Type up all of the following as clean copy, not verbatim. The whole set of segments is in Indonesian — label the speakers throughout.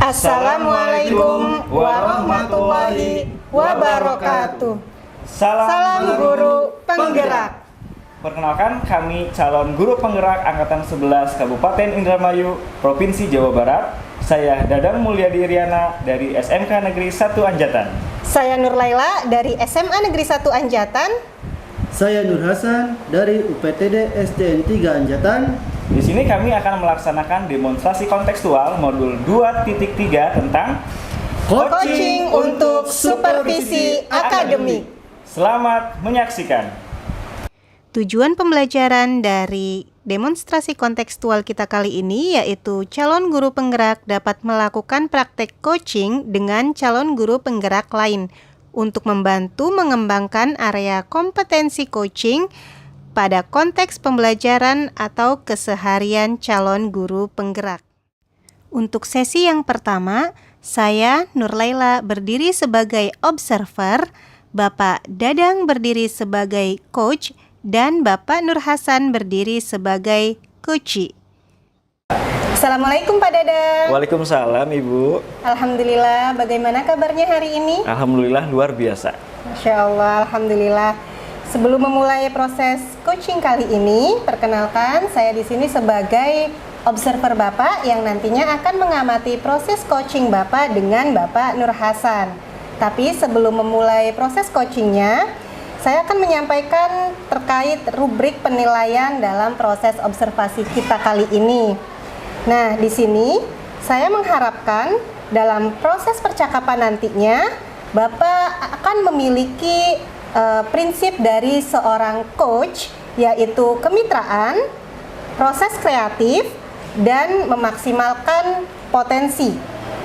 Speaker 1: Assalamualaikum warahmatullahi wabarakatuh. Salam guru penggerak.
Speaker 2: Perkenalkan, kami calon guru penggerak Angkatan 11 Kabupaten Indramayu, Provinsi Jawa Barat. Saya Dadang Mulyadi Riana dari SMK Negeri 1 Anjatan.
Speaker 1: Saya Nur Laila dari SMA Negeri 1 Anjatan.
Speaker 3: Saya Nur Hasan dari UPTD SDN 3 Anjatan.
Speaker 2: Di sini kami akan melaksanakan demonstrasi kontekstual modul 2.3 tentang
Speaker 1: Coaching untuk supervisi akademik.
Speaker 2: Selamat menyaksikan.
Speaker 4: Tujuan pembelajaran dari demonstrasi kontekstual kita kali ini yaitu calon guru penggerak dapat melakukan praktek coaching dengan calon guru penggerak lain untuk membantu mengembangkan area kompetensi coaching pada konteks pembelajaran atau keseharian calon guru penggerak. Untuk sesi yang pertama, saya Nur Laila berdiri sebagai observer, Bapak Dadang berdiri sebagai coach, dan Bapak Nur Hasan berdiri sebagai coachee.
Speaker 1: Assalamualaikum Pak Dadang.
Speaker 2: Waalaikumsalam Ibu.
Speaker 1: Alhamdulillah, bagaimana kabarnya hari ini?
Speaker 2: Alhamdulillah luar biasa.
Speaker 1: Masya Allah, Alhamdulillah. Sebelum memulai proses coaching kali ini, perkenalkan saya di sini sebagai observer Bapak yang nantinya akan mengamati proses coaching Bapak dengan Bapak Nur Hasan. Tapi sebelum memulai proses coachingnya, saya akan menyampaikan terkait rubrik penilaian dalam proses observasi kita kali ini. Nah, di sini saya mengharapkan dalam proses percakapan nantinya, Bapak akan memiliki prinsip dari seorang coach, yaitu kemitraan, proses kreatif, dan memaksimalkan potensi.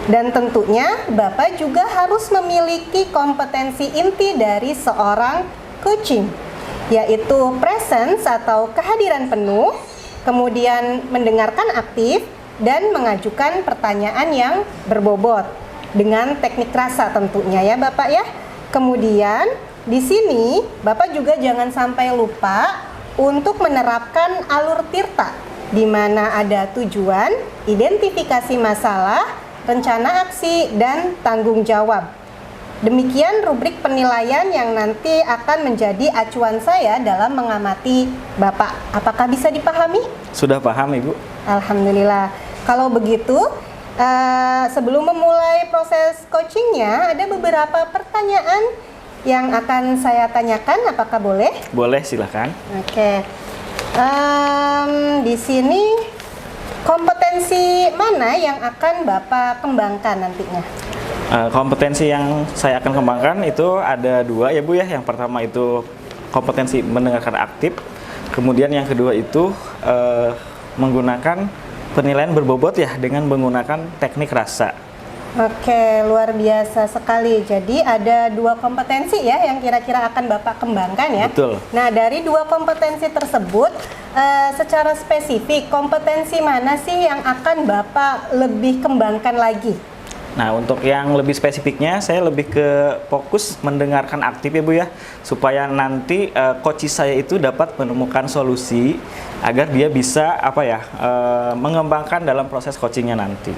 Speaker 1: Dan tentunya Bapak juga harus memiliki kompetensi inti dari seorang coaching, yaitu presence atau kehadiran penuh, kemudian mendengarkan aktif, dan mengajukan pertanyaan yang berbobot dengan teknik rasa tentunya ya Bapak ya. Kemudian di sini Bapak juga jangan sampai lupa untuk menerapkan alur tirta, di mana ada tujuan, identifikasi masalah, rencana aksi, dan tanggung jawab. Demikian rubrik penilaian yang nanti akan menjadi acuan saya dalam mengamati Bapak. Apakah bisa dipahami?
Speaker 2: Sudah paham Ibu?
Speaker 1: Alhamdulillah. Kalau begitu, sebelum memulai proses coachingnya, ada beberapa pertanyaan yang akan saya tanyakan. Apakah boleh?
Speaker 2: Boleh, silakan.
Speaker 1: Oke. Di sini kompetensi mana yang akan Bapak kembangkan nantinya?
Speaker 2: Kompetensi yang saya akan kembangkan itu ada dua ya Bu ya. Yang pertama itu kompetensi mendengarkan aktif. Kemudian yang kedua itu menggunakan penilaian berbobot ya dengan menggunakan teknik rasa.
Speaker 1: Oke, luar biasa sekali. Jadi ada dua kompetensi ya yang kira-kira akan Bapak kembangkan ya.
Speaker 2: Betul.
Speaker 1: Nah, dari dua kompetensi tersebut, secara spesifik kompetensi mana sih yang akan Bapak lebih kembangkan lagi?
Speaker 2: Nah, untuk yang lebih spesifiknya, saya lebih ke fokus mendengarkan aktif ya Bu ya, supaya nanti coach saya itu dapat menemukan solusi agar dia bisa mengembangkan dalam proses coachingnya nanti.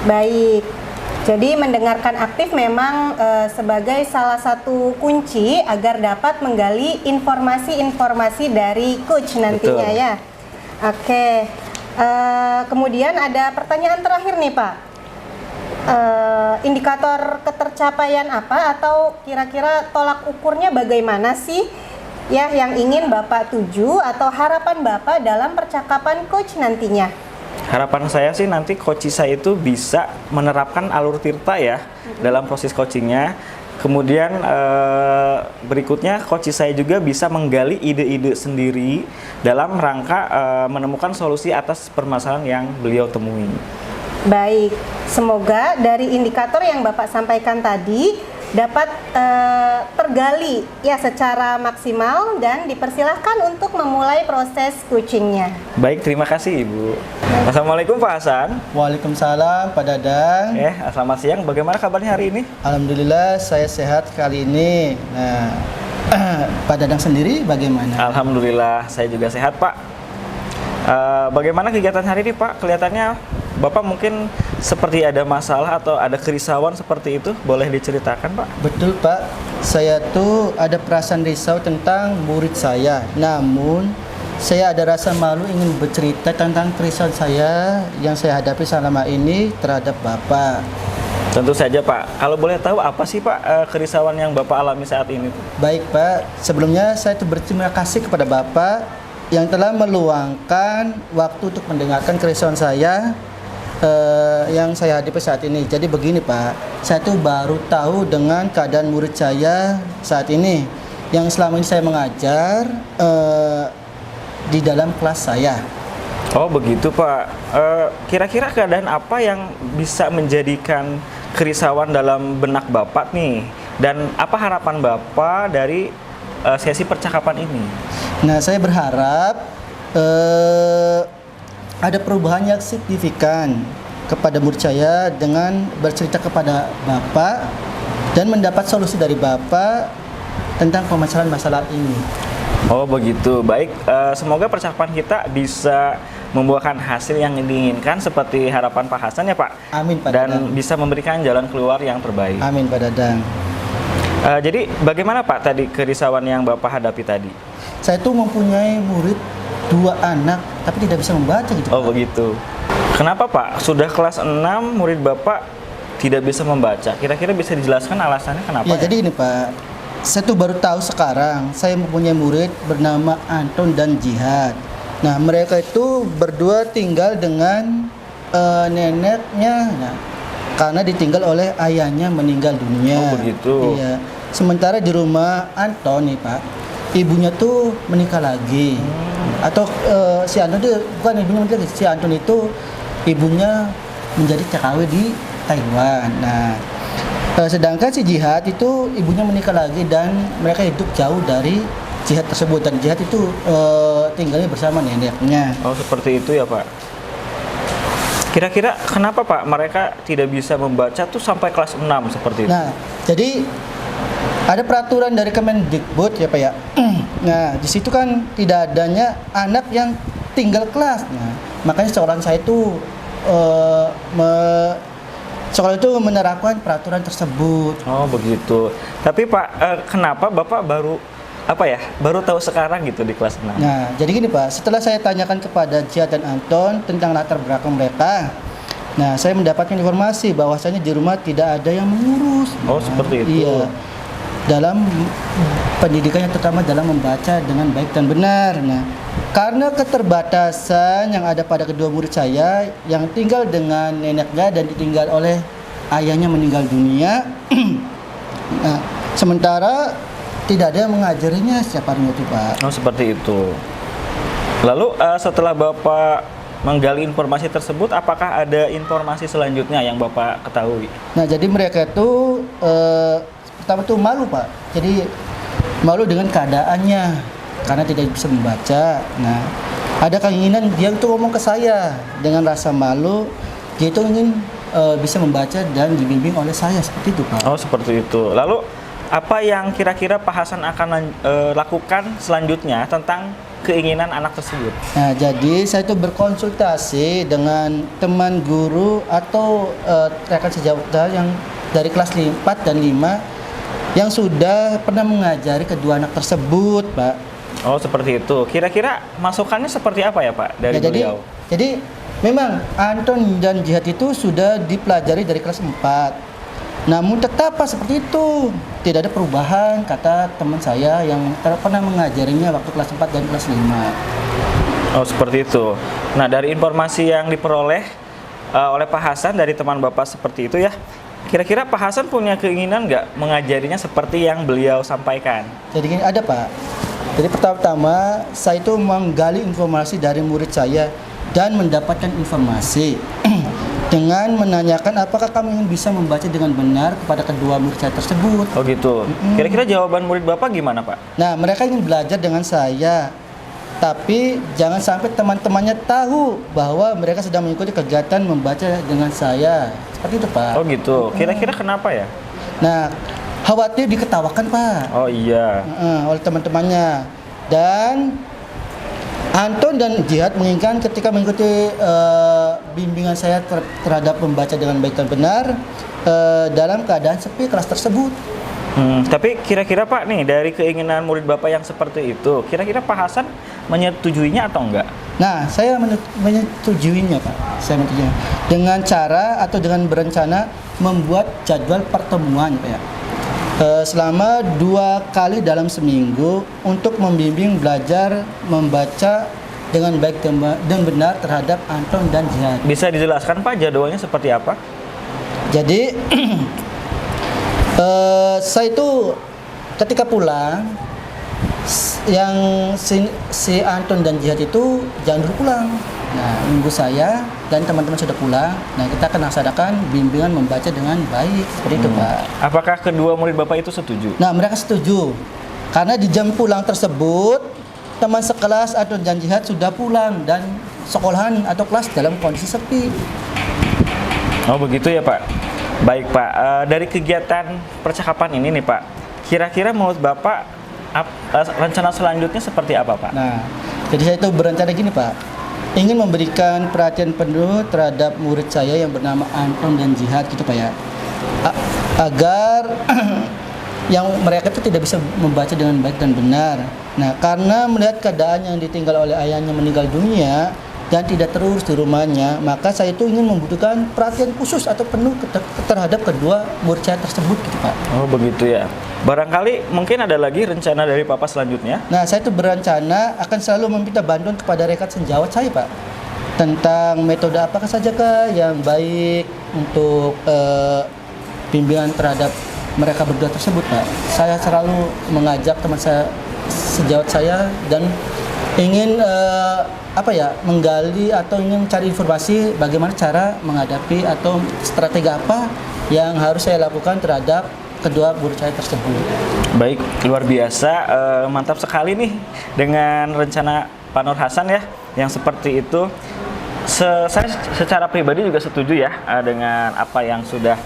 Speaker 1: Baik. Jadi mendengarkan aktif memang sebagai salah satu kunci agar dapat menggali informasi-informasi dari coach nantinya. Betul. Ya. Oke. Kemudian ada pertanyaan terakhir nih Pak. Indikator ketercapaian apa atau kira-kira tolak ukurnya bagaimana sih ya yang ingin Bapak tuju atau harapan Bapak dalam percakapan coach nantinya?
Speaker 2: Harapan saya sih nanti coach saya itu bisa menerapkan alur tirta ya dalam proses coachingnya. Kemudian berikutnya coach saya juga bisa menggali ide-ide sendiri dalam rangka menemukan solusi atas permasalahan yang beliau temui.
Speaker 1: Baik, semoga dari indikator yang Bapak sampaikan tadi dapat tergali ya secara maksimal dan dipersilahkan untuk memulai proses coachingnya.
Speaker 2: Baik, terima kasih Ibu. Assalamualaikum Pak Hasan.
Speaker 3: Waalaikumsalam Pak Dadang.
Speaker 2: Selamat siang. Bagaimana kabarnya hari ini?
Speaker 3: Alhamdulillah saya sehat kali ini. Nah, Pak Dadang sendiri bagaimana?
Speaker 2: Alhamdulillah saya juga sehat Pak. Bagaimana kegiatan hari ini Pak? Kelihatannya Bapak mungkin seperti ada masalah atau ada kerisauan seperti itu, boleh diceritakan Pak?
Speaker 3: Betul Pak, saya tuh ada perasaan risau tentang murid saya. Namun saya ada rasa malu ingin bercerita tentang kerisauan saya yang saya hadapi selama ini terhadap Bapak.
Speaker 2: Tentu saja Pak, kalau boleh tahu apa sih Pak kerisauan yang Bapak alami saat ini?
Speaker 3: Baik Pak, sebelumnya saya tuh berterima kasih kepada Bapak yang telah meluangkan waktu untuk mendengarkan kerisauan saya yang saya hadapi saat ini. Jadi begini Pak, saya tuh baru tahu dengan keadaan murid saya saat ini yang selama ini saya mengajar di dalam kelas saya.
Speaker 2: Oh begitu Pak, kira-kira keadaan apa yang bisa menjadikan kerisauan dalam benak Bapak nih? Dan apa harapan Bapak dari sesi percakapan ini?
Speaker 3: Nah, saya berharap ada perubahan yang signifikan kepada murid saya dengan bercerita kepada Bapak dan mendapat solusi dari Bapak tentang permasalahan masalah ini.
Speaker 2: Oh begitu, baik. Semoga percakapan kita bisa membuahkan hasil yang diinginkan seperti harapan Pak Hasan ya Pak.
Speaker 3: Amin Pak
Speaker 2: Dan
Speaker 3: Dadang.
Speaker 2: bisa memberikan jalan keluar yang terbaik.
Speaker 3: Amin Pak Dadang.
Speaker 2: Jadi bagaimana Pak tadi kerisauan yang Bapak hadapi tadi?
Speaker 3: Saya tuh mempunyai murid 2 anak tapi tidak bisa membaca gitu.
Speaker 2: Oh begitu. Kenapa Pak? Sudah kelas 6 murid Bapak tidak bisa membaca. Kira-kira bisa dijelaskan alasannya kenapa?
Speaker 3: Ya, jadi ini Pak, saya tuh baru tahu sekarang saya mempunyai murid bernama Anton dan Jihad. Nah, mereka itu berdua tinggal dengan neneknya, nah, karena ditinggal oleh ayahnya meninggal dunia.
Speaker 2: Oh, begitu.
Speaker 3: Iya. Sementara di rumah Anton nih Pak, ibunya tuh menikah lagi. Atau si Anton itu bukan ibunya menikah lagi, si Anton itu ibunya menjadi TKW di Taiwan. Nah, sedangkan si Jihad itu ibunya menikah lagi dan mereka hidup jauh dari Jihad tersebut, dan Jihad itu tinggalnya bersama neneknya.
Speaker 2: Oh seperti itu ya Pak. Kira-kira kenapa Pak mereka tidak bisa membaca tuh sampai kelas 6 seperti itu?
Speaker 3: Nah, jadi ada peraturan dari Kemendikbud ya Pak ya. Nah, di situ kan tidak adanya anak yang tinggal kelas. Nah, makanya saya itu sekolah itu menerapkan peraturan tersebut.
Speaker 2: Oh begitu. Tapi Pak, kenapa Bapak baru tahu sekarang gitu di kelas 6?
Speaker 3: Nah, jadi gini Pak, setelah saya tanyakan kepada Jihad dan Anton tentang latar belakang mereka, nah saya mendapatkan informasi bahwasanya di rumah tidak ada yang mengurus.
Speaker 2: Oh seperti itu.
Speaker 3: Iya. Dalam pendidikannya terutama dalam membaca dengan baik dan benar. Nah, karena keterbatasan yang ada pada kedua murid saya yang tinggal dengan neneknya dan ditinggal oleh ayahnya meninggal dunia. Nah, sementara tidak ada yang mengajarinya setiap harinya itu Pak.
Speaker 2: Oh seperti itu. Lalu setelah Bapak menggali informasi tersebut, apakah ada informasi selanjutnya yang Bapak ketahui?
Speaker 3: Nah, jadi mereka itu pertama tuh malu Pak. Jadi malu dengan keadaannya karena tidak bisa membaca. Nah, ada keinginan dia itu ngomong ke saya dengan rasa malu, dia itu ingin bisa membaca dan dibimbing oleh saya seperti itu Pak.
Speaker 2: Oh seperti itu. Lalu apa yang kira-kira Pak Hasan akan lakukan selanjutnya tentang keinginan anak tersebut?
Speaker 3: Nah, jadi saya itu berkonsultasi dengan teman guru atau rekan sejawat yang dari kelas 4 dan 5 yang sudah pernah mengajari kedua anak tersebut, Pak.
Speaker 2: Oh, seperti itu. Kira-kira masukannya seperti apa ya, Pak, dari beliau?
Speaker 3: Jadi memang Anton dan Jihad itu sudah dipelajari dari kelas 4. Namun tetap Pak seperti itu. Tidak ada perubahan, kata teman saya yang pernah mengajarinya waktu kelas 4 dan kelas 5.
Speaker 2: Oh, seperti itu. Nah, dari informasi yang diperoleh oleh Pak Hasan dari teman Bapak seperti itu ya, kira-kira Pak Hasan punya keinginan nggak mengajarinya seperti yang beliau sampaikan?
Speaker 3: Jadi gini, ada Pak. Jadi pertama-tama saya itu menggali informasi dari murid saya dan mendapatkan informasi dengan menanyakan apakah kami ingin bisa membaca dengan benar kepada kedua murid saya tersebut.
Speaker 2: Oh gitu. Kira-kira jawaban murid Bapak gimana, Pak?
Speaker 3: Nah, mereka ingin belajar dengan saya. Tapi jangan sampai teman-temannya tahu bahwa mereka sedang mengikuti kegiatan membaca dengan saya. Seperti itu, Pak.
Speaker 2: Oh gitu. Kira-kira kenapa ya?
Speaker 3: Nah, khawatir diketawakan, Pak.
Speaker 2: Oh iya.
Speaker 3: Oleh teman-temannya. Dan Anton dan Jihad menginginkan ketika mengikuti bimbingan saya terhadap membaca dengan baik dan benar dalam keadaan sepi kelas tersebut.
Speaker 2: Tapi kira-kira Pak nih, dari keinginan murid Bapak yang seperti itu, kira-kira Pak Hasan menyetujuinya atau enggak?
Speaker 3: Nah, saya menyetujuinya Pak. Saya menyetujuinya dengan cara atau dengan berencana membuat jadwal pertemuan Pak ya. Selama 2 kali dalam seminggu untuk membimbing belajar membaca dengan baik dan benar terhadap Anton dan Jihad.
Speaker 2: Bisa dijelaskan Pak jadwalnya seperti apa?
Speaker 3: Jadi saya itu ketika pulang yang si Anton dan Jihad itu jangan dulu pulang. Nah, nunggu saya dan teman-teman sudah pulang. Nah, kita akan laksanakan bimbingan membaca dengan baik seperti itu, Pak.
Speaker 2: Apakah kedua murid Bapak itu setuju?
Speaker 3: Nah, mereka setuju. Karena di jam pulang tersebut teman sekelas Anton dan Jihad sudah pulang dan sekolahan atau kelas dalam kondisi sepi.
Speaker 2: Oh, begitu ya, Pak. Baik, Pak. Dari kegiatan percakapan ini nih, Pak. Kira-kira menurut Bapak rencana selanjutnya seperti apa, Pak?
Speaker 3: Nah, jadi saya itu berencana gini, Pak. Ingin memberikan perhatian penuh terhadap murid saya yang bernama Anton dan Jihad gitu, Pak ya. Agar yang mereka itu tidak bisa membaca dengan baik dan benar. Nah, karena melihat keadaan yang ditinggal oleh ayahnya meninggal dunia dan tidak terurus di rumahnya, maka saya itu ingin membutuhkan perhatian khusus atau penuh terhadap kedua murid saya tersebut gitu, Pak.
Speaker 2: Oh, begitu ya. Barangkali mungkin ada lagi rencana dari Papa selanjutnya?
Speaker 3: Nah, saya itu berencana akan selalu meminta bantuan kepada rekan sejawat saya, Pak, tentang metode apakah sajakah yang baik untuk bimbingan terhadap mereka berdua tersebut, Pak. Saya selalu mengajak teman saya sejawat saya dan ingin menggali atau ingin cari informasi bagaimana cara menghadapi atau strategi apa yang harus saya lakukan terhadap kedua murid saya tersebut.
Speaker 2: Baik, luar biasa, mantap sekali nih dengan rencana Pak Nur Hasan ya, yang seperti itu. Saya secara pribadi juga setuju ya dengan apa yang sudah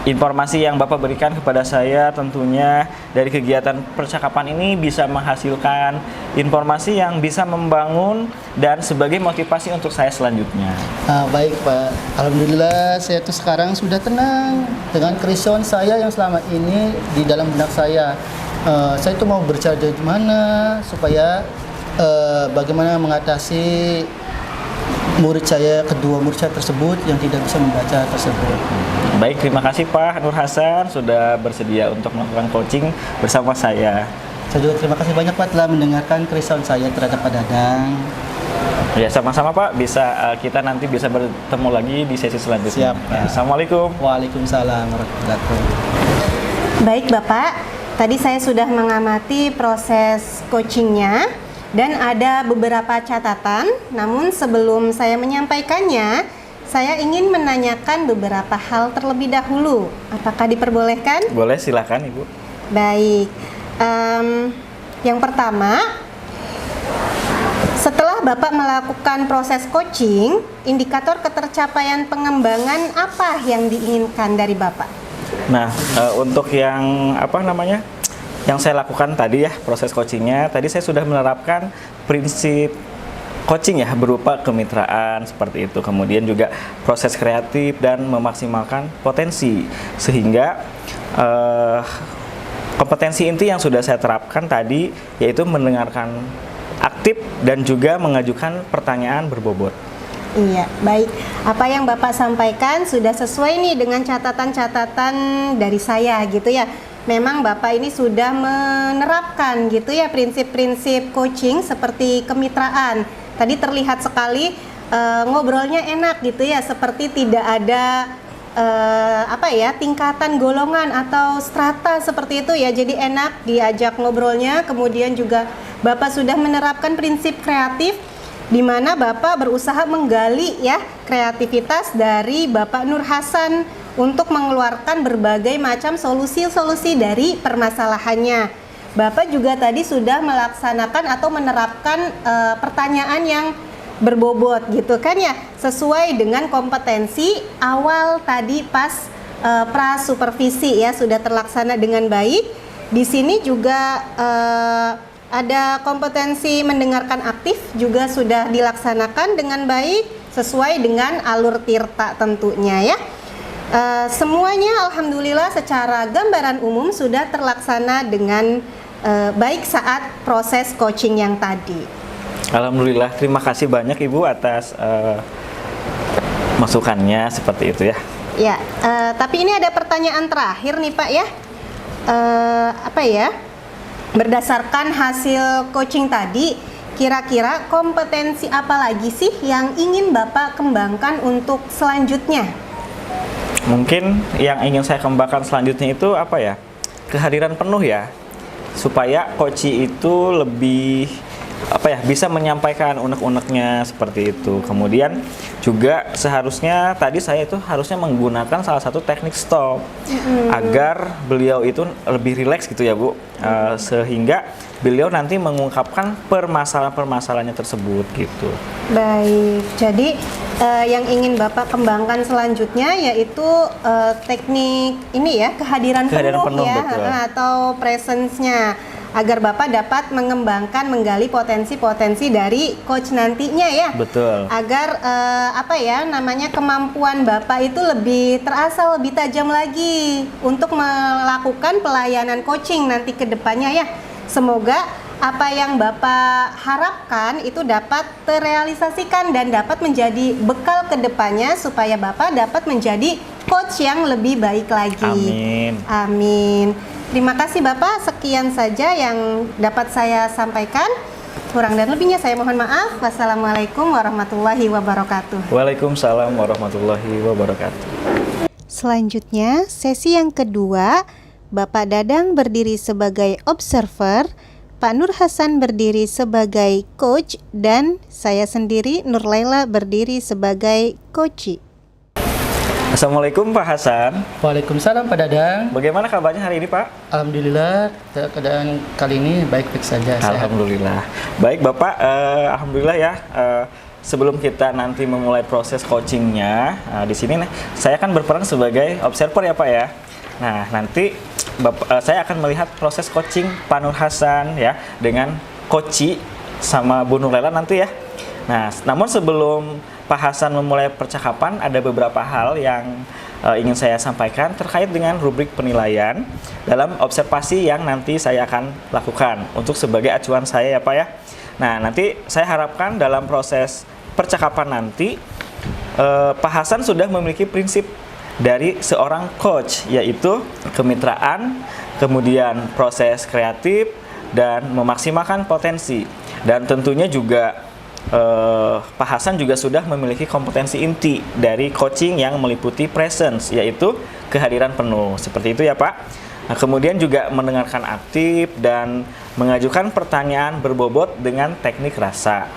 Speaker 2: informasi yang Bapak berikan kepada saya. Tentunya dari kegiatan percakapan ini bisa menghasilkan informasi yang bisa membangun dan sebagai motivasi untuk saya selanjutnya.
Speaker 3: Baik, Pak. Alhamdulillah saya tuh sekarang sudah tenang dengan kerisauan saya yang selama ini di dalam benak saya. Saya itu mau berbicara dari mana supaya bagaimana mengatasi kedua murid saya tersebut yang tidak bisa membaca tersebut.
Speaker 2: Baik, terima kasih Pak Nur Hasan sudah bersedia untuk melakukan coaching bersama saya.
Speaker 3: Saya juga terima kasih banyak Pak telah mendengarkan kerisauan saya terhadap Pak Dadang.
Speaker 2: Ya, sama-sama Pak. Kita nanti bisa bertemu lagi di sesi selanjutnya.
Speaker 3: Siap, Pak.
Speaker 2: Assalamualaikum.
Speaker 3: Waalaikumsalam warahmatullahi wabarakatuh.
Speaker 1: Baik Bapak, tadi saya sudah mengamati proses coachingnya dan ada beberapa catatan. Namun sebelum saya menyampaikannya, saya ingin menanyakan beberapa hal terlebih dahulu. Apakah diperbolehkan?
Speaker 2: Boleh, silakan Ibu.
Speaker 1: Baik, yang pertama, setelah Bapak melakukan proses coaching, indikator ketercapaian pengembangan apa yang diinginkan dari Bapak?
Speaker 2: Nah, untuk yang yang saya lakukan tadi ya, proses coachingnya, tadi saya sudah menerapkan prinsip coaching ya, berupa kemitraan seperti itu, kemudian juga proses kreatif dan memaksimalkan potensi, sehingga kompetensi inti yang sudah saya terapkan tadi yaitu mendengarkan aktif dan juga mengajukan pertanyaan berbobot.
Speaker 1: Iya, baik. Apa yang Bapak sampaikan sudah sesuai nih dengan catatan-catatan dari saya gitu ya. Memang Bapak ini sudah menerapkan gitu ya prinsip-prinsip coaching seperti kemitraan. Tadi terlihat sekali ngobrolnya enak gitu ya, seperti tidak ada tingkatan golongan atau strata seperti itu ya. Jadi enak diajak ngobrolnya. Kemudian juga Bapak sudah menerapkan prinsip kreatif, di mana Bapak berusaha menggali ya kreativitas dari Bapak Nur Hasan untuk mengeluarkan berbagai macam solusi-solusi dari permasalahannya. Bapak juga tadi sudah melaksanakan atau menerapkan pertanyaan yang berbobot gitu kan ya, sesuai dengan kompetensi awal tadi pas pra-supervisi ya, sudah terlaksana dengan baik. Di sini juga Ada kompetensi mendengarkan aktif juga sudah dilaksanakan dengan baik sesuai dengan alur tirta tentunya ya. Semuanya alhamdulillah secara gambaran umum sudah terlaksana dengan baik saat proses coaching yang tadi.
Speaker 2: Alhamdulillah, terima kasih banyak Ibu atas masukannya seperti itu ya.
Speaker 1: Ya, tapi ini ada pertanyaan terakhir nih Pak ya. Apa ya? Berdasarkan hasil coaching tadi, kira-kira kompetensi apa lagi sih yang ingin Bapak kembangkan untuk selanjutnya?
Speaker 2: Mungkin yang ingin saya kembangkan selanjutnya itu apa ya? Kehadiran penuh ya, supaya coaching itu lebih apa ya, bisa menyampaikan unek-uneknya seperti itu. Kemudian juga seharusnya tadi saya itu harusnya menggunakan salah satu teknik stop agar beliau itu lebih rileks gitu ya Bu, sehingga beliau nanti mengungkapkan permasalahan-permasalahannya tersebut gitu.
Speaker 1: Baik, jadi yang ingin Bapak kembangkan selanjutnya yaitu teknik ini ya, kehadiran penuh ya,
Speaker 2: betul.
Speaker 1: Atau presence-nya, agar Bapak dapat mengembangkan, menggali potensi-potensi dari coach nantinya ya.
Speaker 2: Betul.
Speaker 1: Agar apa ya namanya, kemampuan Bapak itu lebih terasa, lebih tajam lagi untuk melakukan pelayanan coaching nanti ke depannya ya. Semoga apa yang Bapak harapkan itu dapat terrealisasikan dan dapat menjadi bekal ke depannya supaya Bapak dapat menjadi coach yang lebih baik lagi.
Speaker 2: Amin.
Speaker 1: Amin. Terima kasih Bapak, sekian saja yang dapat saya sampaikan. Kurang dan lebihnya saya mohon maaf. Wassalamualaikum warahmatullahi wabarakatuh.
Speaker 2: Waalaikumsalam warahmatullahi wabarakatuh.
Speaker 4: Selanjutnya, sesi yang kedua, Bapak Dadang berdiri sebagai observer, Pak Nur Hasan berdiri sebagai coach, dan saya sendiri Nur Laila berdiri sebagai coachee.
Speaker 2: Assalamualaikum Pak Hasan.
Speaker 3: Waalaikumsalam Pak Dadang.
Speaker 2: Bagaimana kabarnya hari ini Pak?
Speaker 3: Alhamdulillah keadaan kali ini baik-baik saja. Sehat.
Speaker 2: Alhamdulillah. Baik Bapak, alhamdulillah ya. Sebelum kita nanti memulai proses coachingnya, di sini saya akan berperan sebagai observer ya Pak ya. Nah nanti saya akan melihat proses coaching Pak Nur Hasan ya dengan coachee sama Bu Nur Laila nanti ya. Nah namun sebelum Pak Hasan memulai percakapan, ada beberapa hal yang ingin saya sampaikan terkait dengan rubrik penilaian dalam observasi yang nanti saya akan lakukan untuk sebagai acuan saya ya Pak ya. Nah nanti saya harapkan dalam proses percakapan nanti Pak Hasan sudah memiliki prinsip dari seorang coach, yaitu kemitraan, kemudian proses kreatif, dan memaksimalkan potensi. Dan tentunya juga Pak Hasan juga sudah memiliki kompetensi inti dari coaching yang meliputi presence, yaitu kehadiran penuh. Seperti itu ya Pak. Nah, kemudian juga mendengarkan aktif dan mengajukan pertanyaan berbobot dengan teknik rasa.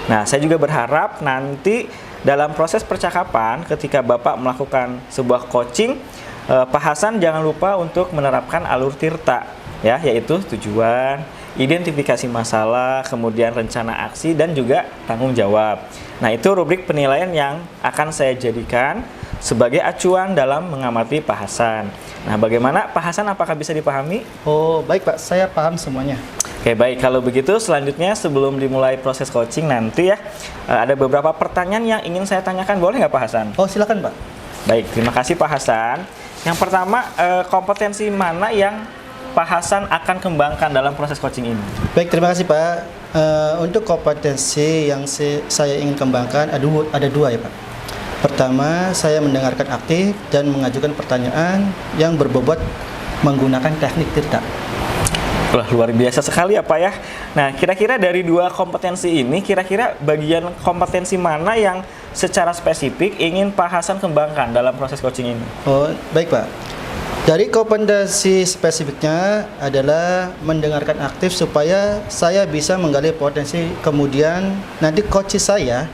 Speaker 2: Nah, saya juga berharap nanti dalam proses percakapan ketika Bapak melakukan sebuah coaching, Pak Hasan jangan lupa untuk menerapkan alur tirta ya, yaitu tujuan, identifikasi masalah, kemudian rencana aksi, dan juga tanggung jawab. Nah, itu rubrik penilaian yang akan saya jadikan sebagai acuan dalam mengamati Pak Hasan. Nah, bagaimana Pak Hasan, apakah bisa dipahami?
Speaker 3: Oh, baik Pak, saya paham semuanya.
Speaker 2: Oke, baik. Kalau begitu selanjutnya sebelum dimulai proses coaching nanti ya, ada beberapa pertanyaan yang ingin saya tanyakan. Boleh nggak Pak Hasan?
Speaker 3: Oh, silakan Pak.
Speaker 2: Baik, terima kasih Pak Hasan. Yang pertama, kompetensi mana yang Pak Hasan akan kembangkan dalam proses coaching ini?
Speaker 3: Baik, terima kasih Pak. Untuk kompetensi yang saya ingin kembangkan ada dua ya Pak. Pertama, saya mendengarkan aktif dan mengajukan pertanyaan yang berbobot menggunakan teknik tirta.
Speaker 2: Wah, luar biasa sekali ya Pak ya. Nah, kira-kira dari dua kompetensi ini, kira-kira bagian kompetensi mana yang secara spesifik ingin Pak Hasan kembangkan dalam proses coaching ini?
Speaker 3: Oh, baik Pak. Dari kompetensi spesifiknya adalah mendengarkan aktif supaya saya bisa menggali potensi, kemudian nanti coach saya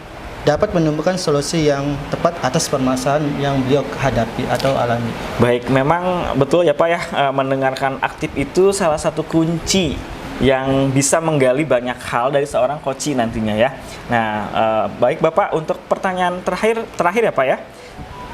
Speaker 3: dapat menemukan solusi yang tepat atas permasalahan yang beliau hadapi atau alami.
Speaker 2: Baik, memang betul ya Pak ya, mendengarkan aktif itu salah satu kunci yang bisa menggali banyak hal dari seorang coach nantinya ya. Nah, baik Bapak, untuk pertanyaan terakhir ya Pak ya,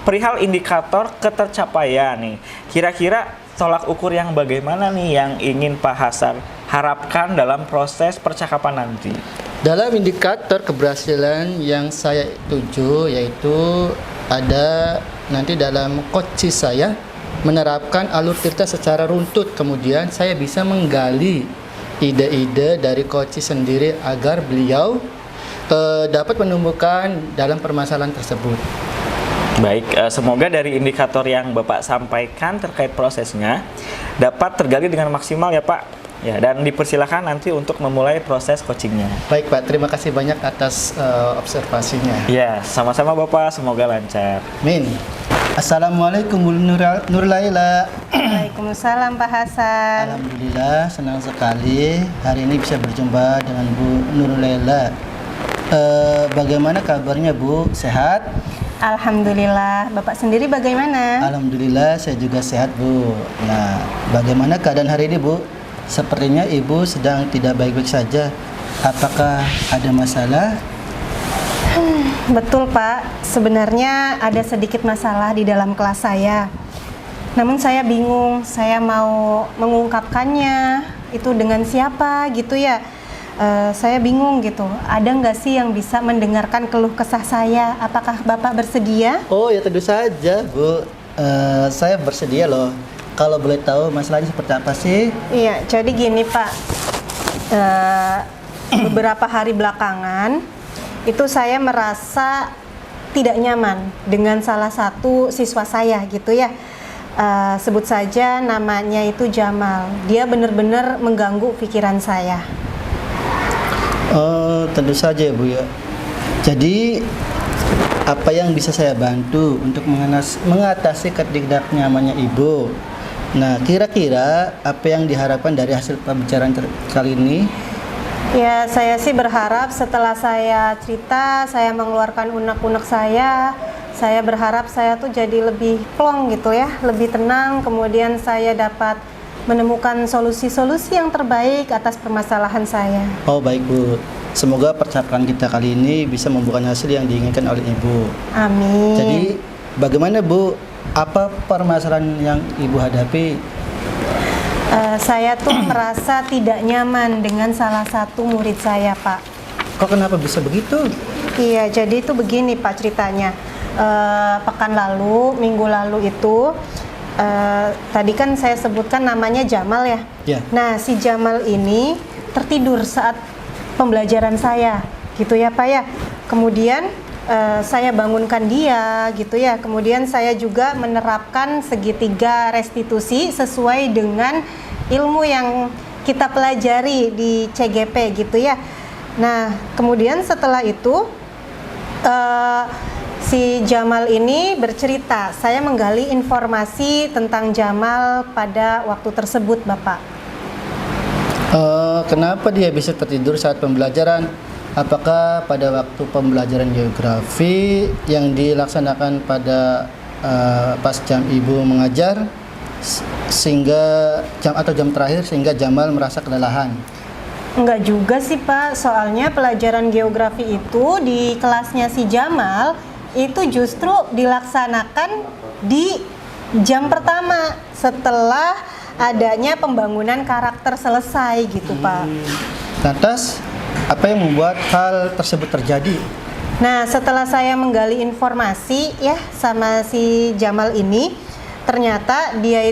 Speaker 2: perihal indikator ketercapaian nih, kira-kira tolak ukur yang bagaimana nih yang ingin Pak Hasan harapkan dalam proses percakapan nanti?
Speaker 3: Dalam indikator keberhasilan yang saya tuju yaitu ada nanti dalam coaching saya menerapkan alur tirta secara runtut, kemudian saya bisa menggali ide-ide dari coaching sendiri agar beliau dapat menemukan dalam permasalahan tersebut.
Speaker 2: Baik, semoga dari indikator yang Bapak sampaikan terkait prosesnya dapat tergali dengan maksimal ya Pak. Ya, dan dipersilakan nanti untuk memulai proses coachingnya.
Speaker 3: Baik Pak, terima kasih banyak atas observasinya.
Speaker 2: Ya, sama-sama Bapak, semoga lancar.
Speaker 3: Amin. Assalamualaikum Bu Nur Laila.
Speaker 1: Waalaikumsalam Pak Hasan.
Speaker 3: Alhamdulillah, senang sekali hari ini bisa berjumpa dengan Bu Nur Laila. Bagaimana kabarnya Bu? Sehat?
Speaker 1: Alhamdulillah. Bapak sendiri bagaimana?
Speaker 3: Alhamdulillah, saya juga sehat Bu. Nah, bagaimana keadaan hari ini Bu? Sepertinya Ibu sedang tidak baik-baik saja. Apakah ada masalah?
Speaker 1: Betul Pak, sebenarnya ada sedikit masalah di dalam kelas saya. Namun saya bingung, saya mau mengungkapkannya itu dengan siapa gitu ya. Saya bingung gitu, ada nggak sih yang bisa mendengarkan keluh kesah saya? Apakah Bapak bersedia?
Speaker 3: Oh ya tentu saja Bu. Saya bersedia loh. Kalau boleh tahu masalahnya seperti apa sih?
Speaker 1: Iya, jadi gini Pak, beberapa hari belakangan itu saya merasa tidak nyaman dengan salah satu siswa saya gitu ya. Sebut saja namanya itu Jamal. Dia benar-benar mengganggu pikiran saya.
Speaker 3: Oh tentu saja Bu ya. Jadi apa yang bisa saya bantu untuk mengatasi ketidaknyamannya Ibu? Nah, kira-kira apa yang diharapkan dari hasil pembicaraan kali ini?
Speaker 1: Ya, saya sih berharap setelah saya cerita, saya mengeluarkan unek-unek saya berharap saya tuh jadi lebih plong gitu ya, lebih tenang, kemudian saya dapat menemukan solusi-solusi yang terbaik atas permasalahan saya.
Speaker 3: Oh, baik Bu. Semoga percakapan kita kali ini bisa membuahkan hasil yang diinginkan oleh Ibu.
Speaker 1: Amin.
Speaker 3: Jadi, bagaimana Bu? Apa permasalahan yang Ibu hadapi?
Speaker 1: Saya tuh merasa tidak nyaman dengan salah satu murid saya, Pak.
Speaker 3: Kok kenapa bisa begitu?
Speaker 1: Iya, jadi itu begini Pak ceritanya. Pekan lalu, minggu lalu itu, tadi kan saya sebutkan namanya Jamal ya.
Speaker 3: Ya.
Speaker 1: Nah, si Jamal ini tertidur saat pembelajaran saya, gitu ya Pak ya. Kemudian saya bangunkan dia gitu ya. Kemudian saya juga menerapkan segitiga restitusi sesuai dengan ilmu yang kita pelajari di CGP gitu ya. Nah, kemudian setelah itu si Jamal ini bercerita, saya menggali informasi tentang Jamal pada waktu tersebut, Bapak.
Speaker 3: Kenapa dia bisa tertidur saat pembelajaran? Apakah pada waktu pembelajaran geografi yang dilaksanakan pada pas jam Ibu mengajar sehingga jam terakhir sehingga Jamal merasa kelelahan?
Speaker 1: Enggak juga sih Pak, soalnya pelajaran geografi itu di kelasnya si Jamal itu justru dilaksanakan di jam pertama setelah adanya pembangunan karakter selesai gitu Pak.
Speaker 3: Lantas apa yang membuat hal tersebut terjadi?
Speaker 1: Nah, setelah saya menggali informasi ya sama si Jamal ini, ternyata dia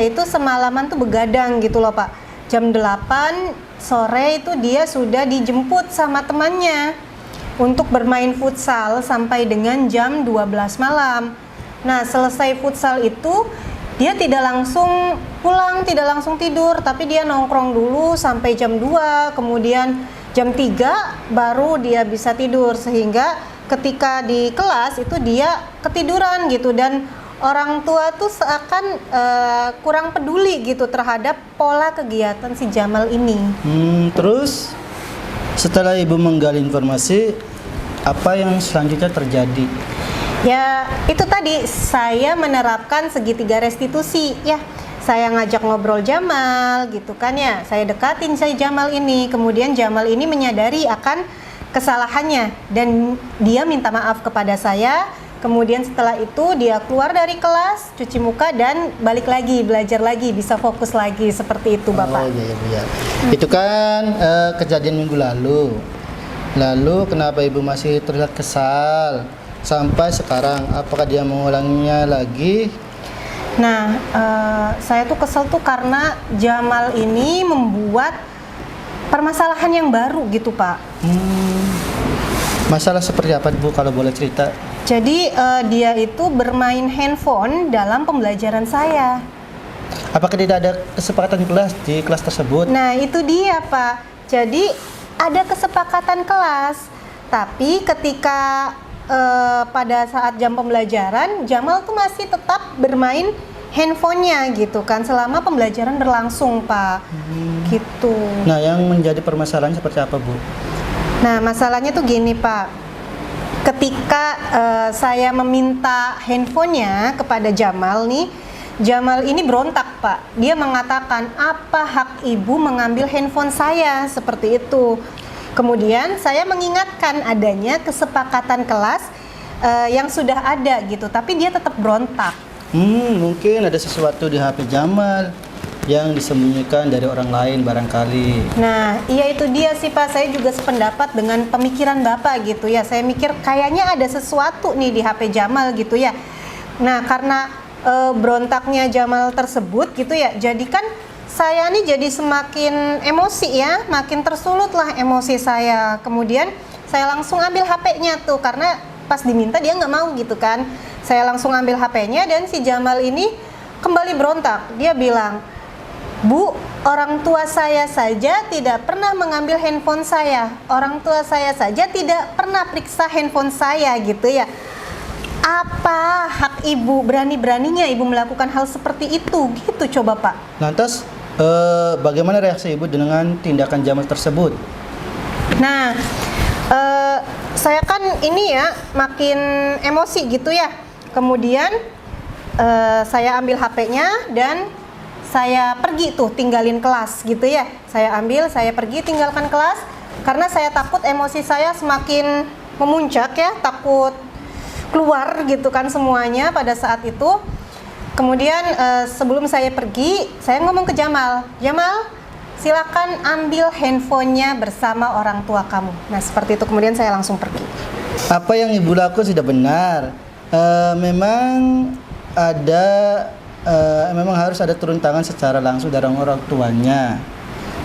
Speaker 1: itu semalaman tuh begadang gitu loh Pak. Jam 8 sore itu dia sudah dijemput sama temannya untuk bermain futsal sampai dengan jam 12 malam. Nah, selesai futsal itu dia tidak langsung pulang, tidak langsung tidur, tapi dia nongkrong dulu sampai jam 2, kemudian jam 3 baru dia bisa tidur, sehingga ketika di kelas itu dia ketiduran gitu, dan orang tua tuh seakan kurang peduli gitu terhadap pola kegiatan si Jamal ini.
Speaker 3: Terus setelah Ibu menggali informasi, apa yang selanjutnya terjadi?
Speaker 1: Ya, itu tadi saya menerapkan segitiga restitusi ya. Saya ngajak ngobrol Jamal gitu kan ya. Saya dekatin saya Jamal ini. Kemudian Jamal ini menyadari akan kesalahannya dan dia minta maaf kepada saya. Kemudian setelah itu dia keluar dari kelas, cuci muka dan balik lagi, belajar lagi, bisa fokus lagi seperti itu Bapak.
Speaker 3: Oh iya, Bu ya. Itu kan kejadian minggu lalu. Lalu kenapa Ibu masih terlihat kesal sampai sekarang? Apakah dia mengulanginya lagi?
Speaker 1: Nah, saya tuh kesel tuh karena Jamal ini membuat permasalahan yang baru gitu Pak.
Speaker 3: Masalah seperti apa Bu kalau boleh cerita?
Speaker 1: Jadi dia itu bermain handphone dalam pembelajaran saya.
Speaker 3: Apakah tidak ada kesepakatan kelas di kelas tersebut?
Speaker 1: Nah itu dia Pak. Jadi ada kesepakatan kelas, tapi ketika pada saat jam pembelajaran Jamal tuh masih tetap bermain handphonenya gitu kan selama pembelajaran berlangsung Pak. Gitu.
Speaker 3: Nah, yang menjadi permasalahan seperti apa Bu?
Speaker 1: Nah masalahnya tuh gini Pak. Ketika saya meminta handphonenya kepada Jamal nih, Jamal ini berontak Pak. Dia mengatakan, apa hak ibu mengambil handphone saya, seperti itu. Kemudian saya mengingatkan adanya kesepakatan kelas yang sudah ada gitu, tapi dia tetap berontak.
Speaker 3: Mungkin ada sesuatu di HP Jamal yang disembunyikan dari orang lain barangkali.
Speaker 1: Nah, iya itu dia sih Pak. Saya juga sependapat dengan pemikiran Bapak gitu ya. Saya mikir kayaknya ada sesuatu nih di HP Jamal gitu ya. Nah, karena berontaknya Jamal tersebut gitu ya, jadi kan saya nih jadi semakin emosi ya, makin tersulut lah emosi saya. Kemudian saya langsung ambil HP-nya tuh, karena pas diminta dia nggak mau gitu kan. Saya langsung ambil HP-nya dan si Jamal ini kembali berontak. Dia bilang, Bu, orang tua saya saja tidak pernah mengambil handphone saya. Orang tua saya saja tidak pernah periksa handphone saya gitu ya. Apa hak ibu, berani-beraninya ibu melakukan hal seperti itu? Gitu coba Pak.
Speaker 3: Lantas bagaimana reaksi Ibu dengan tindakan Jamal tersebut?
Speaker 1: Nah, saya kan ini ya makin emosi gitu ya. Kemudian saya ambil HP-nya dan saya pergi tuh tinggalin kelas gitu ya. Saya ambil, saya pergi tinggalkan kelas karena saya takut emosi saya semakin memuncak ya, takut keluar gitu kan semuanya pada saat itu. Kemudian sebelum saya pergi, saya ngomong ke Jamal, Jamal, silakan ambil handphonenya bersama orang tua kamu. Nah seperti itu, kemudian saya langsung pergi.
Speaker 3: Apa yang Ibu lakukan sudah benar. Memang ada memang harus ada turun tangan secara langsung dari orang tuanya.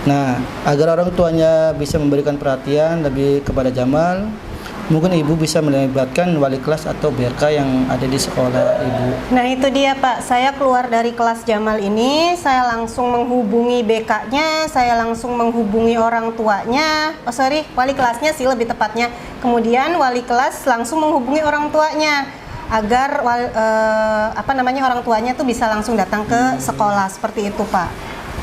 Speaker 3: Nah, agar orang tuanya bisa memberikan perhatian lebih kepada Jamal, mungkin Ibu bisa melibatkan wali kelas atau BRK yang ada di sekolah Ibu.
Speaker 1: Nah itu dia Pak, saya keluar dari kelas Jamal ini, saya langsung menghubungi BK-nya, saya langsung menghubungi orang tuanya, wali kelasnya sih lebih tepatnya. Kemudian wali kelas langsung menghubungi orang tuanya agar orang tuanya tuh bisa langsung datang ke sekolah, seperti itu Pak.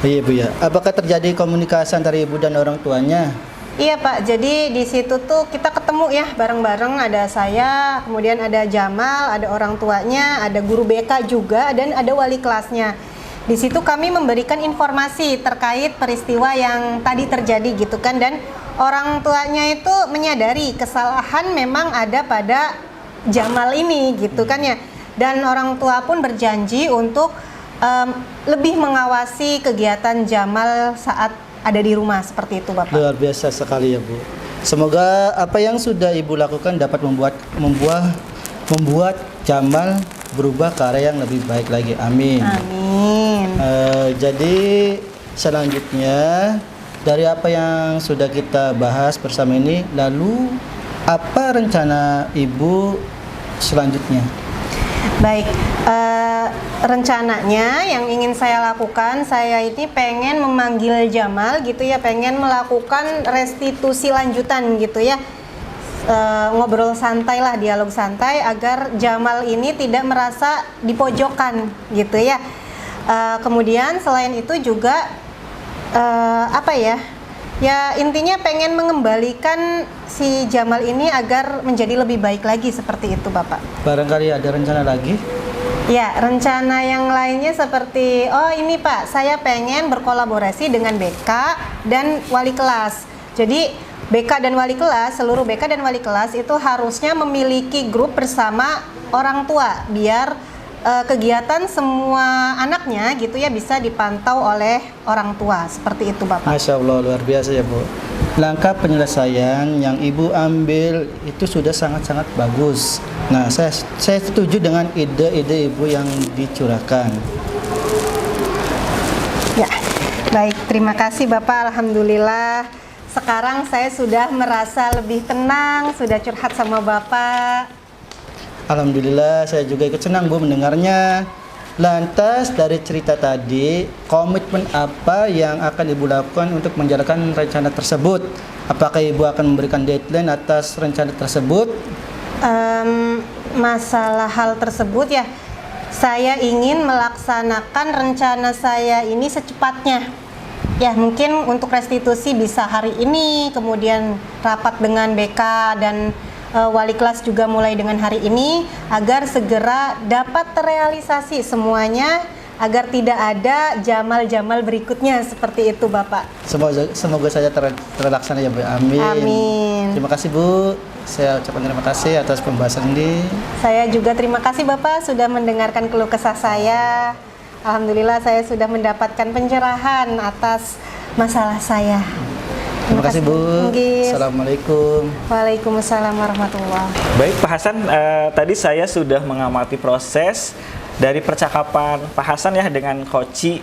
Speaker 3: Iya Bu ya. Apakah terjadi komunikasi antara Ibu dan orang tuanya?
Speaker 1: Iya Pak, jadi di situ tuh kita ketemu ya bareng-bareng, ada saya, kemudian ada Jamal, ada orang tuanya, ada guru BK juga, dan ada wali kelasnya. Di situ kami memberikan informasi terkait peristiwa yang tadi terjadi gitu kan, dan orang tuanya itu menyadari kesalahan memang ada pada Jamal ini gitu kan ya, dan orang tua pun berjanji untuk lebih mengawasi kegiatan Jamal saat ada di rumah, seperti itu Bapak.
Speaker 3: Luar biasa sekali ya Bu. Semoga apa yang sudah Ibu lakukan dapat membuat Jamal berubah ke arah yang lebih baik lagi. Amin.
Speaker 1: Amin.
Speaker 3: Jadi selanjutnya dari apa yang sudah kita bahas bersama ini, lalu apa rencana Ibu selanjutnya?
Speaker 1: Baik, rencananya yang ingin saya lakukan, saya ini pengen memanggil Jamal gitu ya, pengen melakukan restitusi lanjutan gitu ya, ngobrol santai lah, dialog santai agar Jamal ini tidak merasa dipojokkan gitu ya. Kemudian selain itu juga ya intinya pengen mengembalikan si Jamal ini agar menjadi lebih baik lagi, seperti itu Bapak.
Speaker 3: Barangkali ada rencana lagi?
Speaker 1: Ya, rencana yang lainnya seperti, ini Pak, saya pengen berkolaborasi dengan BK dan wali kelas. Jadi BK dan wali kelas, seluruh BK dan wali kelas itu harusnya memiliki grup bersama orang tua biar kegiatan semua anaknya gitu ya bisa dipantau oleh orang tua. Seperti itu Bapak.
Speaker 3: Masya Allah, luar biasa ya Bu. Langkah penyelesaian yang Ibu ambil itu sudah sangat-sangat bagus. Nah, saya setuju dengan ide-ide Ibu yang dicurahkan.
Speaker 1: Ya, baik. Terima kasih Bapak. Alhamdulillah. Sekarang saya sudah merasa lebih tenang, sudah curhat sama Bapak.
Speaker 3: Alhamdulillah, saya juga ikut senang Bu mendengarnya. Lantas dari cerita tadi, komitmen apa yang akan Ibu lakukan untuk menjalankan rencana tersebut? Apakah Ibu akan memberikan deadline atas rencana tersebut?
Speaker 1: Masalah hal tersebut ya, saya ingin melaksanakan rencana saya ini secepatnya. Ya, mungkin untuk restitusi bisa hari ini, kemudian rapat dengan BK dan wali kelas juga mulai dengan hari ini agar segera dapat terrealisasi semuanya agar tidak ada jamal-jamal berikutnya seperti itu Bapak.
Speaker 3: Semoga saja terlaksana ya Bu. Amin.
Speaker 1: Amin.
Speaker 3: Terima kasih Bu. Saya ucapkan terima kasih atas pembahasan ini.
Speaker 1: Saya juga terima kasih Bapak sudah mendengarkan keluh kesah saya. Alhamdulillah saya sudah mendapatkan pencerahan atas masalah saya.
Speaker 3: Terima kasih Bu.
Speaker 1: Nggih.
Speaker 3: Assalamualaikum.
Speaker 1: Waalaikumsalam warahmatullahi.
Speaker 2: Baik Pak Hasan, tadi saya sudah mengamati proses dari percakapan Pak Hasan ya dengan Koci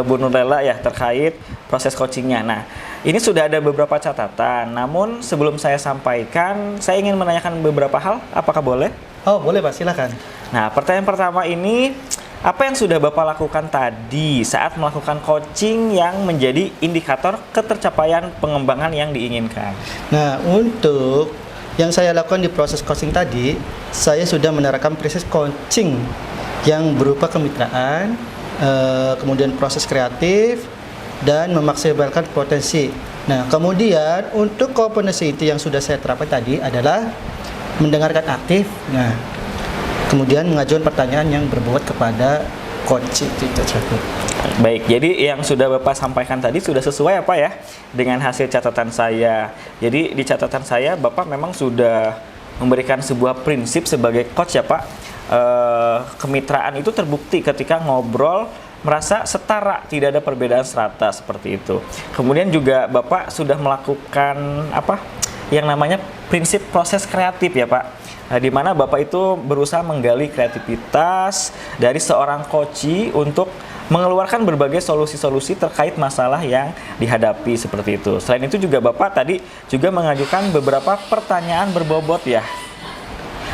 Speaker 2: Bu Nurlela ya terkait proses coachingnya. Nah, ini sudah ada beberapa catatan. Namun sebelum saya sampaikan, saya ingin menanyakan beberapa hal. Apakah boleh?
Speaker 3: Oh boleh Pak, silakan.
Speaker 2: Nah, pertanyaan pertama ini, apa yang sudah Bapak lakukan tadi saat melakukan coaching yang menjadi indikator ketercapaian pengembangan yang diinginkan?
Speaker 3: Nah, untuk yang saya lakukan di proses coaching tadi, saya sudah menerapkan proses coaching yang berupa kemitraan, kemudian proses kreatif, dan memaksimalkan potensi. Nah, kemudian untuk kompetensi itu yang sudah saya terapkan tadi adalah mendengarkan aktif, nah, kemudian mengajukan pertanyaan yang berbobot kepada coach itu tersebut.
Speaker 2: Baik, jadi yang sudah Bapak sampaikan tadi sudah sesuai apa ya dengan hasil catatan saya. Jadi di catatan saya Bapak memang sudah memberikan sebuah prinsip sebagai coach ya Pak. Kemitraan itu terbukti ketika ngobrol merasa setara, tidak ada perbedaan strata seperti itu. Kemudian juga Bapak sudah melakukan apa yang namanya prinsip proses kreatif ya Pak. Nah, di mana Bapak itu berusaha menggali kreativitas dari seorang coach untuk mengeluarkan berbagai solusi-solusi terkait masalah yang dihadapi seperti itu. Selain itu juga Bapak tadi juga mengajukan beberapa pertanyaan berbobot ya,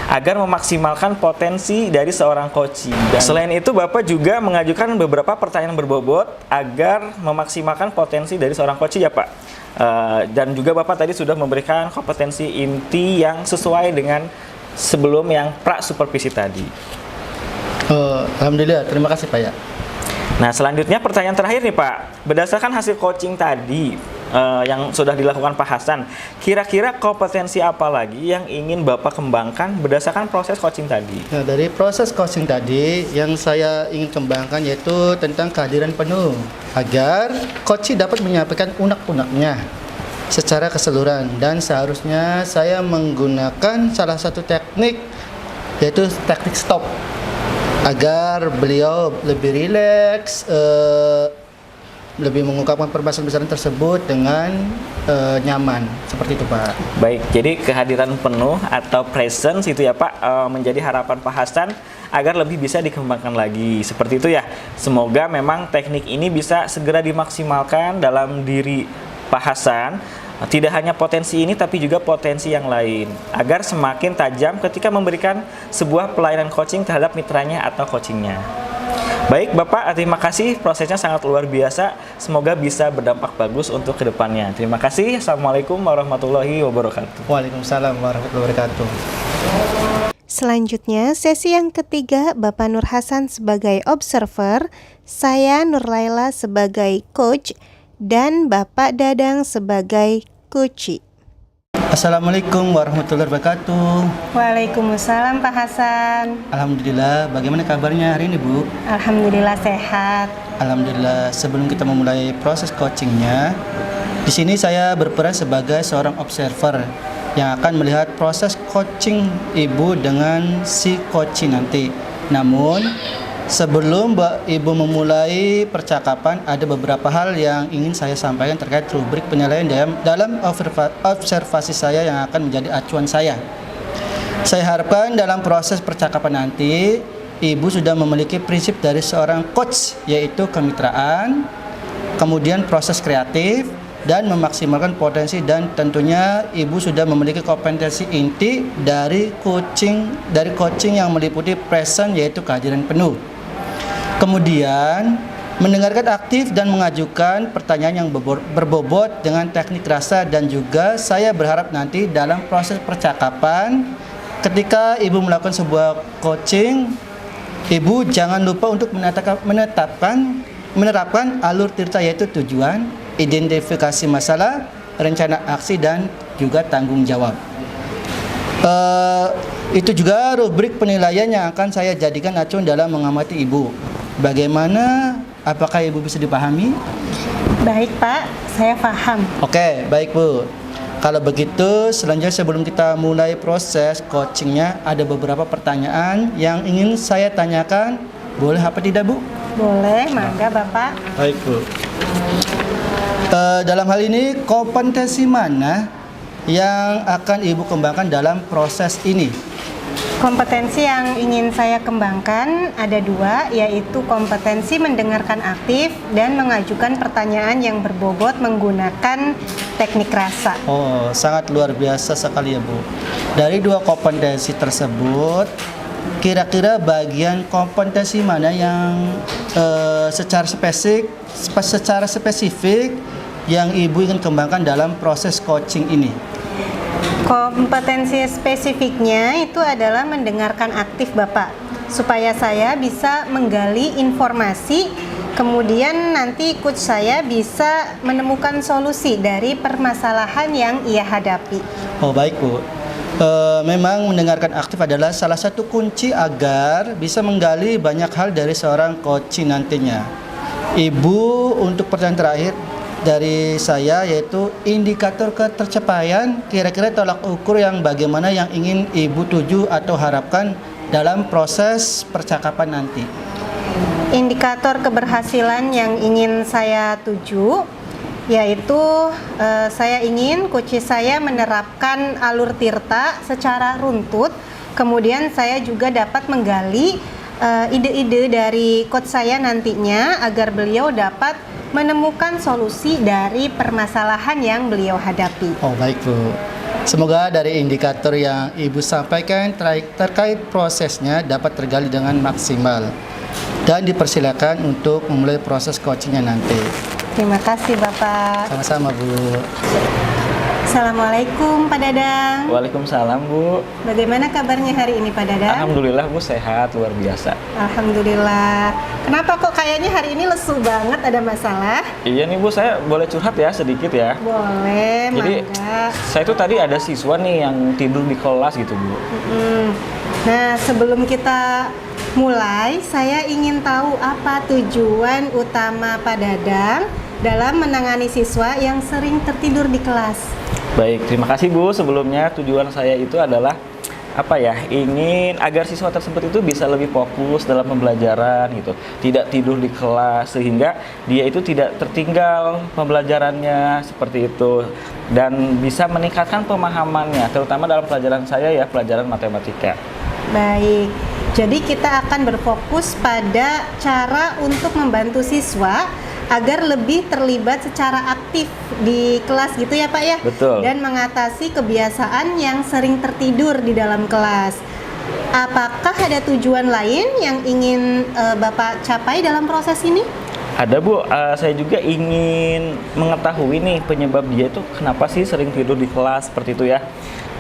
Speaker 2: agar memaksimalkan potensi dari seorang coach. Dan selain itu Bapak juga mengajukan beberapa pertanyaan berbobot agar memaksimalkan potensi dari seorang coach ya Pak. Dan juga Bapak tadi sudah memberikan kompetensi inti yang sesuai dengan sebelum yang pra supervisi tadi.
Speaker 3: Alhamdulillah, terima kasih Pak ya.
Speaker 2: Nah, selanjutnya pertanyaan terakhir nih Pak. Berdasarkan hasil coaching tadi yang sudah dilakukan Pak Hasan, kira-kira kompetensi apa lagi yang ingin Bapak kembangkan berdasarkan proses coaching tadi?
Speaker 3: Nah, dari proses coaching tadi yang saya ingin kembangkan yaitu tentang kehadiran penuh agar coach dapat menyampaikan unek-uneknya secara keseluruhan, dan seharusnya saya menggunakan salah satu teknik yaitu teknik stop agar beliau lebih rileks, lebih mengungkapkan permasalahan tersebut dengan nyaman, seperti itu Pak.
Speaker 2: Baik, jadi kehadiran penuh atau presence itu ya Pak menjadi harapan Pak Hasan agar lebih bisa dikembangkan lagi, seperti itu ya. Semoga memang teknik ini bisa segera dimaksimalkan dalam diri Pak Hasan. Tidak hanya potensi ini tapi juga potensi yang lain agar semakin tajam ketika memberikan sebuah pelayanan coaching terhadap mitranya atau coachingnya. Baik Bapak, terima kasih, prosesnya sangat luar biasa. Semoga bisa berdampak bagus untuk kedepannya. Terima kasih. Assalamualaikum warahmatullahi wabarakatuh.
Speaker 3: Waalaikumsalam warahmatullahi wabarakatuh.
Speaker 4: Selanjutnya, sesi yang ketiga, Bapak Nur Hasan sebagai observer, saya Nurlaila sebagai coach, dan Bapak Dadang sebagai coach.
Speaker 3: Assalamualaikum warahmatullahi wabarakatuh.
Speaker 1: Waalaikumsalam Pak Hasan.
Speaker 3: Alhamdulillah, bagaimana kabarnya hari ini Bu?
Speaker 1: Alhamdulillah sehat.
Speaker 3: Alhamdulillah, sebelum kita memulai proses coachingnya, Di sini saya berperan sebagai seorang observer yang akan melihat proses coaching ibu dengan si coaching nanti. Namun sebelum ibu memulai percakapan, ada beberapa hal yang ingin saya sampaikan terkait rubrik penilaian dalam observasi saya yang akan menjadi acuan saya. Saya harapkan dalam proses percakapan nanti ibu sudah memiliki prinsip dari seorang coach, yaitu kemitraan, kemudian proses kreatif, dan memaksimalkan potensi, dan tentunya ibu sudah memiliki kompetensi inti dari coaching yang meliputi present, yaitu kehadiran penuh. Kemudian mendengarkan aktif dan mengajukan pertanyaan yang berbobot dengan teknik rasa, dan juga saya berharap nanti dalam proses percakapan ketika ibu melakukan sebuah coaching, ibu jangan lupa untuk menerapkan alur tirta, yaitu tujuan, identifikasi masalah, rencana aksi, dan juga tanggung jawab. Itu juga rubrik penilaian yang akan saya jadikan acuan dalam mengamati ibu. Bagaimana? Apakah ibu bisa dipahami?
Speaker 1: Baik Pak, saya paham.
Speaker 3: Oke, baik Bu. Kalau begitu, selanjutnya sebelum kita mulai proses coachingnya, ada beberapa pertanyaan yang ingin saya tanyakan. Boleh apa tidak Bu?
Speaker 1: Boleh, mangga Bapak.
Speaker 3: Baik Bu. Dalam hal ini, kompetensi mana yang akan ibu kembangkan dalam proses ini?
Speaker 1: Kompetensi yang ingin saya kembangkan ada 2, yaitu kompetensi mendengarkan aktif dan mengajukan pertanyaan yang berbobot menggunakan teknik rasa.
Speaker 3: Oh, sangat luar biasa sekali ya Bu. Dari 2 kompetensi tersebut, kira-kira bagian kompetensi mana yang secara spesifik yang ibu ingin kembangkan dalam proses coaching ini?
Speaker 1: Kompetensi spesifiknya itu adalah mendengarkan aktif Bapak, supaya saya bisa menggali informasi, kemudian nanti coach saya bisa menemukan solusi dari permasalahan yang ia hadapi.
Speaker 3: Oh baik Bu. Memang mendengarkan aktif adalah salah satu kunci agar bisa menggali banyak hal dari seorang coaching nantinya. Ibu, untuk pertanyaan terakhir dari saya, yaitu indikator ketercapaian, kira-kira tolak ukur yang bagaimana yang ingin ibu tuju atau harapkan dalam proses percakapan nanti.
Speaker 1: Indikator keberhasilan yang ingin saya tuju yaitu saya ingin coach saya menerapkan alur tirta secara runtut, kemudian saya juga dapat menggali ide-ide dari coach saya nantinya agar beliau dapat menemukan solusi dari permasalahan yang beliau hadapi.
Speaker 3: Oh baik Bu. Semoga dari indikator yang ibu sampaikan terkait prosesnya dapat tergali dengan maksimal, dan dipersilakan untuk memulai proses coachingnya nanti.
Speaker 1: Terima kasih Bapak.
Speaker 3: Sama-sama Bu.
Speaker 1: Assalamualaikum Pak Dadang.
Speaker 2: Waalaikumsalam Bu.
Speaker 1: Bagaimana kabarnya hari ini Pak Dadang?
Speaker 2: Alhamdulillah Bu, sehat luar biasa.
Speaker 1: Alhamdulillah. Kenapa kok kayaknya hari ini lesu banget, ada masalah?
Speaker 2: Iya nih Bu, saya boleh curhat ya sedikit ya.
Speaker 1: Boleh,
Speaker 2: Jadi
Speaker 1: mangga.
Speaker 2: saya tuh tadi ada siswa nih yang tidur di kelas gitu Bu.
Speaker 1: Nah, sebelum kita mulai, saya ingin tahu apa tujuan utama Pak Dadang dalam menangani siswa yang sering tertidur di kelas.
Speaker 2: Baik, terima kasih Bu. Sebelumnya tujuan saya itu adalah ingin agar siswa tersebut itu bisa lebih fokus dalam pembelajaran gitu, tidak tidur di kelas, sehingga dia itu tidak tertinggal pembelajarannya seperti itu, dan bisa meningkatkan pemahamannya, terutama dalam pelajaran saya ya, pelajaran matematika.
Speaker 1: Baik, jadi kita akan berfokus pada cara untuk membantu siswa agar lebih terlibat secara aktif di kelas gitu ya Pak ya?
Speaker 2: Betul.
Speaker 1: Dan mengatasi kebiasaan yang sering tertidur di dalam kelas. Apakah ada tujuan lain yang ingin Bapak capai dalam proses ini?
Speaker 2: Ada Bu, saya juga ingin mengetahui nih penyebab dia itu kenapa sih sering tidur di kelas seperti itu ya.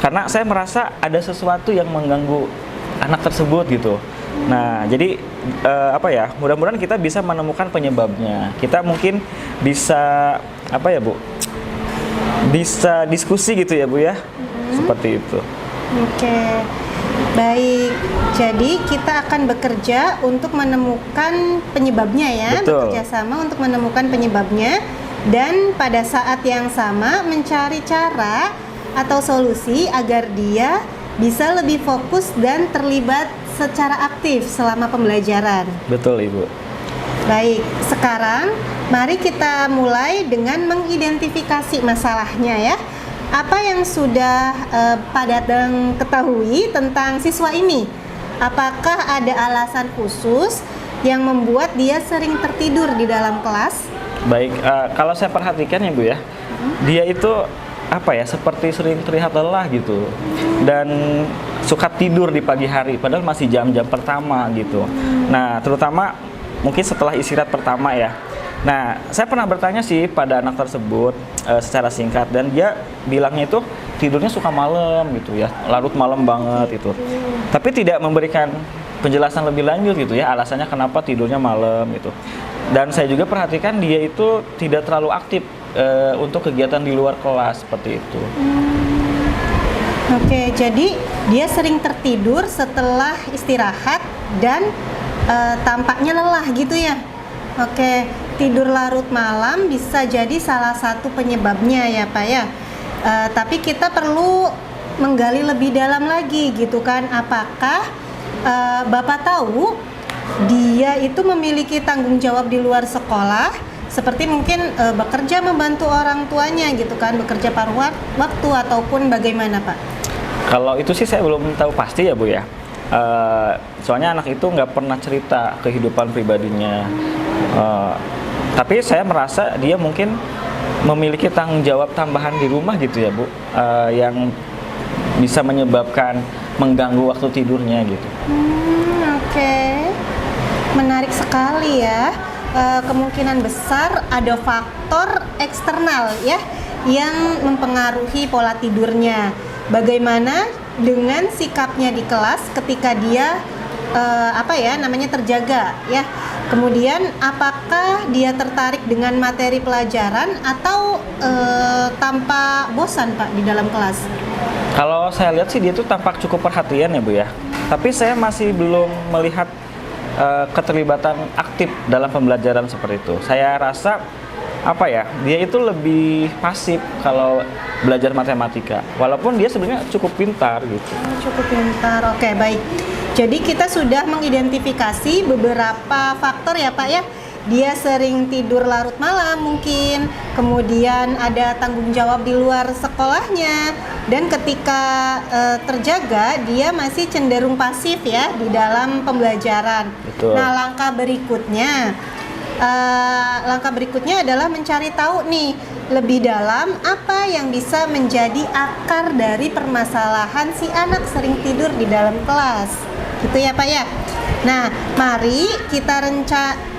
Speaker 2: Karena saya merasa ada sesuatu yang mengganggu anak tersebut gitu. Nah, jadi mudah-mudahan kita bisa menemukan penyebabnya. Kita mungkin bisa Bu? Bisa diskusi gitu ya Bu ya. Seperti itu.
Speaker 1: Oke. Baik. Jadi kita akan bekerja untuk menemukan penyebabnya ya.
Speaker 2: Betul.
Speaker 1: Bekerja sama untuk menemukan penyebabnya. dan pada saat yang sama mencari cara atau solusi agar dia bisa lebih fokus dan terlibat secara aktif selama pembelajaran.
Speaker 2: Betul, Ibu.
Speaker 1: Baik, sekarang mari kita mulai dengan mengidentifikasi masalahnya ya. Apa yang sudah Pak Dadang ketahui tentang siswa ini? Apakah ada alasan khusus yang membuat dia sering tertidur di dalam kelas?
Speaker 2: Baik, kalau saya perhatikan ya Bu ya, dia itu apa ya, seperti sering terlihat lelah gitu dan suka tidur di pagi hari padahal masih jam-jam pertama gitu. Nah, terutama mungkin setelah istirahat pertama ya. Nah, saya pernah bertanya sih pada anak tersebut secara singkat dan dia bilangnya itu tidurnya suka malam gitu ya, larut malam banget itu. Tapi tidak memberikan penjelasan lebih lanjut gitu ya, alasannya kenapa tidurnya malam gitu. Dan saya juga perhatikan dia itu tidak terlalu aktif untuk kegiatan di luar kelas seperti itu.
Speaker 1: Oke, jadi dia sering tertidur setelah istirahat dan tampaknya lelah gitu ya. Oke, tidur larut malam bisa jadi salah satu penyebabnya ya Pak ya. Tapi kita perlu menggali lebih dalam lagi gitu kan. Apakah Bapak tahu dia itu memiliki tanggung jawab di luar sekolah, seperti mungkin bekerja membantu orang tuanya gitu kan, bekerja paruh waktu ataupun bagaimana Pak?
Speaker 2: Kalau itu sih saya belum tahu pasti ya Bu ya. Soalnya anak itu nggak pernah cerita kehidupan pribadinya. Tapi saya merasa dia mungkin memiliki tanggung jawab tambahan di rumah gitu ya Bu, yang bisa menyebabkan mengganggu waktu tidurnya gitu.
Speaker 1: Oke. Menarik sekali ya. Kemungkinan besar ada faktor eksternal ya yang mempengaruhi pola tidurnya. Bagaimana dengan sikapnya di kelas ketika dia terjaga ya. Kemudian apakah dia tertarik dengan materi pelajaran atau tampak bosan Pak di dalam kelas?
Speaker 2: Kalau saya lihat sih dia tuh tampak cukup perhatian ya Bu ya. Tapi saya masih belum melihat keterlibatan aktif dalam pembelajaran seperti itu. Saya rasa dia itu lebih pasif kalau belajar matematika. Walaupun dia sebenarnya cukup pintar gitu.
Speaker 1: Cukup pintar. Oke, baik. Jadi kita sudah mengidentifikasi beberapa faktor ya Pak ya. Dia sering tidur larut malam mungkin, kemudian ada tanggung jawab di luar sekolahnya, dan ketika terjaga dia masih cenderung pasif ya di dalam pembelajaran.
Speaker 2: Betul.
Speaker 1: Nah, langkah berikutnya adalah mencari tahu nih lebih dalam apa yang bisa menjadi akar dari permasalahan si anak sering tidur di dalam kelas. Gitu ya Pak ya. Nah, mari kita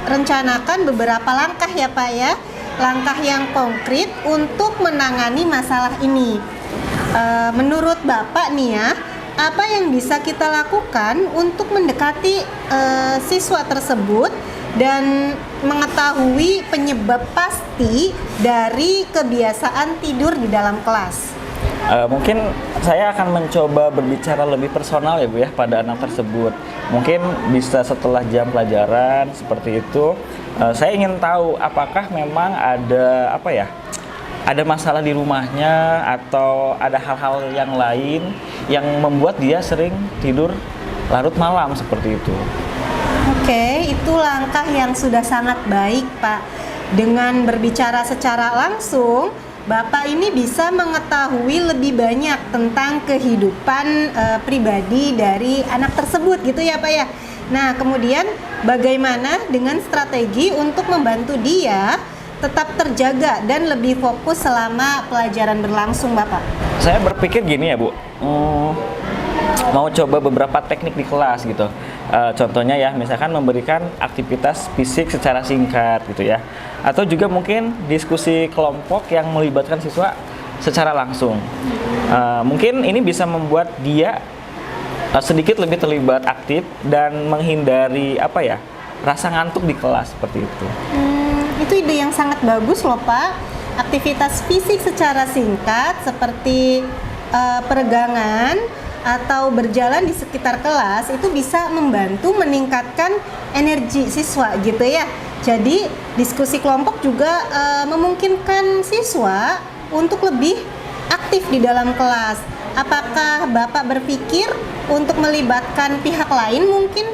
Speaker 1: rencanakan beberapa langkah ya Pak ya. Langkah yang konkret untuk menangani masalah ini. Menurut Bapak nih ya, apa yang bisa kita lakukan untuk mendekati siswa tersebut dan mengetahui penyebab pasti dari kebiasaan tidur di dalam kelas?
Speaker 2: Mungkin saya akan mencoba berbicara lebih personal ya Bu ya pada anak tersebut. Mungkin bisa setelah jam pelajaran seperti itu. Saya ingin tahu apakah memang ada ada masalah di rumahnya atau ada hal-hal yang lain yang membuat dia sering tidur larut malam seperti itu.
Speaker 1: Oke, itu langkah yang sudah sangat baik Pak. Dengan berbicara secara langsung, Bapak ini bisa mengetahui lebih banyak tentang kehidupan pribadi dari anak tersebut gitu ya Pak ya. Nah, kemudian bagaimana dengan strategi untuk membantu dia tetap terjaga dan lebih fokus selama pelajaran berlangsung Bapak?
Speaker 2: Saya berpikir gini ya Bu, mau coba beberapa teknik di kelas gitu. Contohnya ya, misalkan memberikan aktivitas fisik secara singkat gitu ya. Atau juga mungkin diskusi kelompok yang melibatkan siswa secara langsung. Mungkin ini bisa membuat dia sedikit lebih terlibat aktif dan menghindari rasa ngantuk di kelas seperti itu.
Speaker 1: Itu ide yang sangat bagus loh Pak. Aktivitas fisik secara singkat seperti peregangan atau berjalan di sekitar kelas itu bisa membantu meningkatkan energi siswa gitu ya. Jadi diskusi kelompok juga memungkinkan siswa untuk lebih aktif di dalam kelas. Apakah Bapak berpikir untuk melibatkan pihak lain mungkin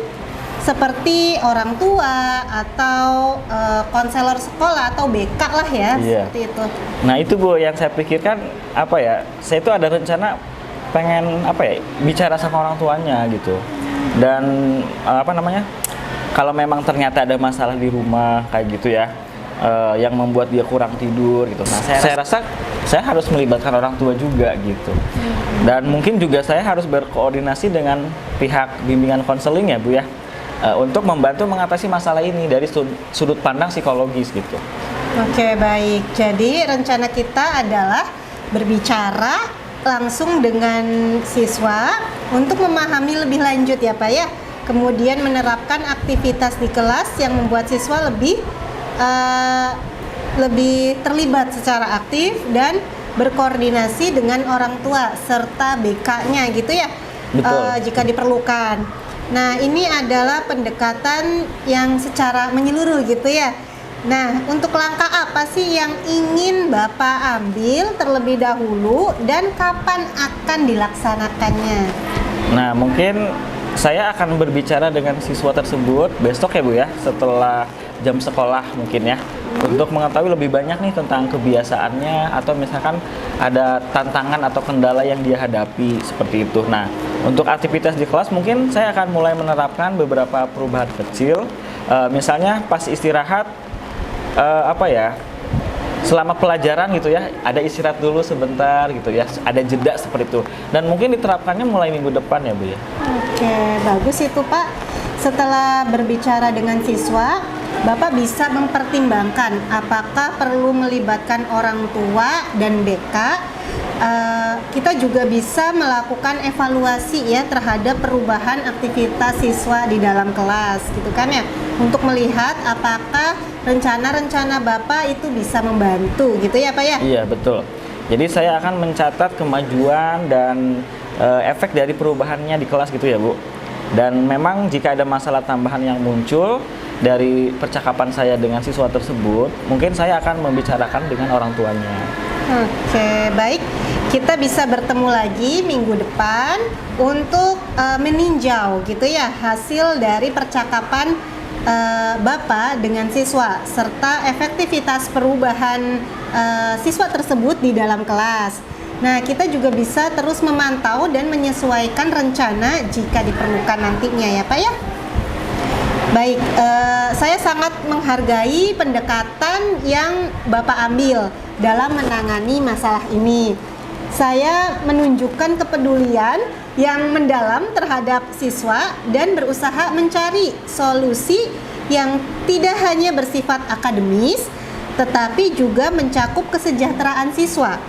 Speaker 1: seperti orang tua atau konselor sekolah atau BK lah ya,
Speaker 2: Iya.
Speaker 1: seperti itu.
Speaker 2: Nah itu Bu yang saya pikirkan apa ya, saya itu ada rencana pengen apa ya, bicara sama orang tuanya gitu. Dan apa namanya, kalau memang ternyata ada masalah di rumah kayak gitu ya, yang membuat dia kurang tidur gitu. Nah saya rasa saya harus melibatkan orang tua juga gitu. Dan mungkin juga saya harus berkoordinasi dengan pihak bimbingan konseling ya Bu ya, untuk membantu mengatasi masalah ini dari sudut pandang psikologis gitu.
Speaker 1: Oke, baik. Jadi rencana kita adalah berbicara langsung dengan siswa untuk memahami lebih lanjut ya Pak ya. Kemudian menerapkan aktivitas di kelas yang membuat siswa lebih terlibat secara aktif dan berkoordinasi dengan orang tua serta BK-nya gitu ya.
Speaker 2: Betul.
Speaker 1: Jika diperlukan. Nah, ini adalah pendekatan yang secara menyeluruh gitu ya. Nah, untuk langkah apa sih yang ingin Bapak ambil terlebih dahulu dan kapan akan dilaksanakannya?
Speaker 2: Nah, mungkin saya akan berbicara dengan siswa tersebut besok ya Bu ya, setelah jam sekolah mungkin ya, untuk mengetahui lebih banyak nih tentang kebiasaannya atau misalkan ada tantangan atau kendala yang dia hadapi seperti itu. Nah, untuk aktivitas di kelas mungkin saya akan mulai menerapkan beberapa perubahan kecil, misalnya pas istirahat selama pelajaran gitu ya, ada istirahat dulu sebentar gitu ya, ada jeda seperti itu. Dan mungkin diterapkannya mulai minggu depan ya Bu ya.
Speaker 1: Oke, bagus itu Pak. Setelah berbicara dengan siswa, Bapak bisa mempertimbangkan apakah perlu melibatkan orang tua dan BK. Kita juga bisa melakukan evaluasi ya terhadap perubahan aktivitas siswa di dalam kelas gitu kan ya, untuk melihat apakah rencana-rencana Bapak itu bisa membantu gitu ya Pak ya.
Speaker 2: Iya betul. Jadi saya akan mencatat kemajuan dan efek dari perubahannya di kelas gitu ya Bu. Dan memang jika ada masalah tambahan yang muncul dari percakapan saya dengan siswa tersebut, mungkin saya akan membicarakan dengan orang tuanya.
Speaker 1: Oke, baik. Kita bisa bertemu lagi minggu depan untuk meninjau gitu ya hasil dari percakapan Bapak dengan siswa serta efektivitas perubahan siswa tersebut di dalam kelas. Nah, kita juga bisa terus memantau dan menyesuaikan rencana jika diperlukan nantinya ya Pak ya. Baik, saya sangat menghargai pendekatan yang Bapak ambil dalam menangani masalah ini. Saya menunjukkan kepedulian yang mendalam terhadap siswa dan berusaha mencari solusi yang tidak hanya bersifat akademis, tetapi juga mencakup kesejahteraan siswa.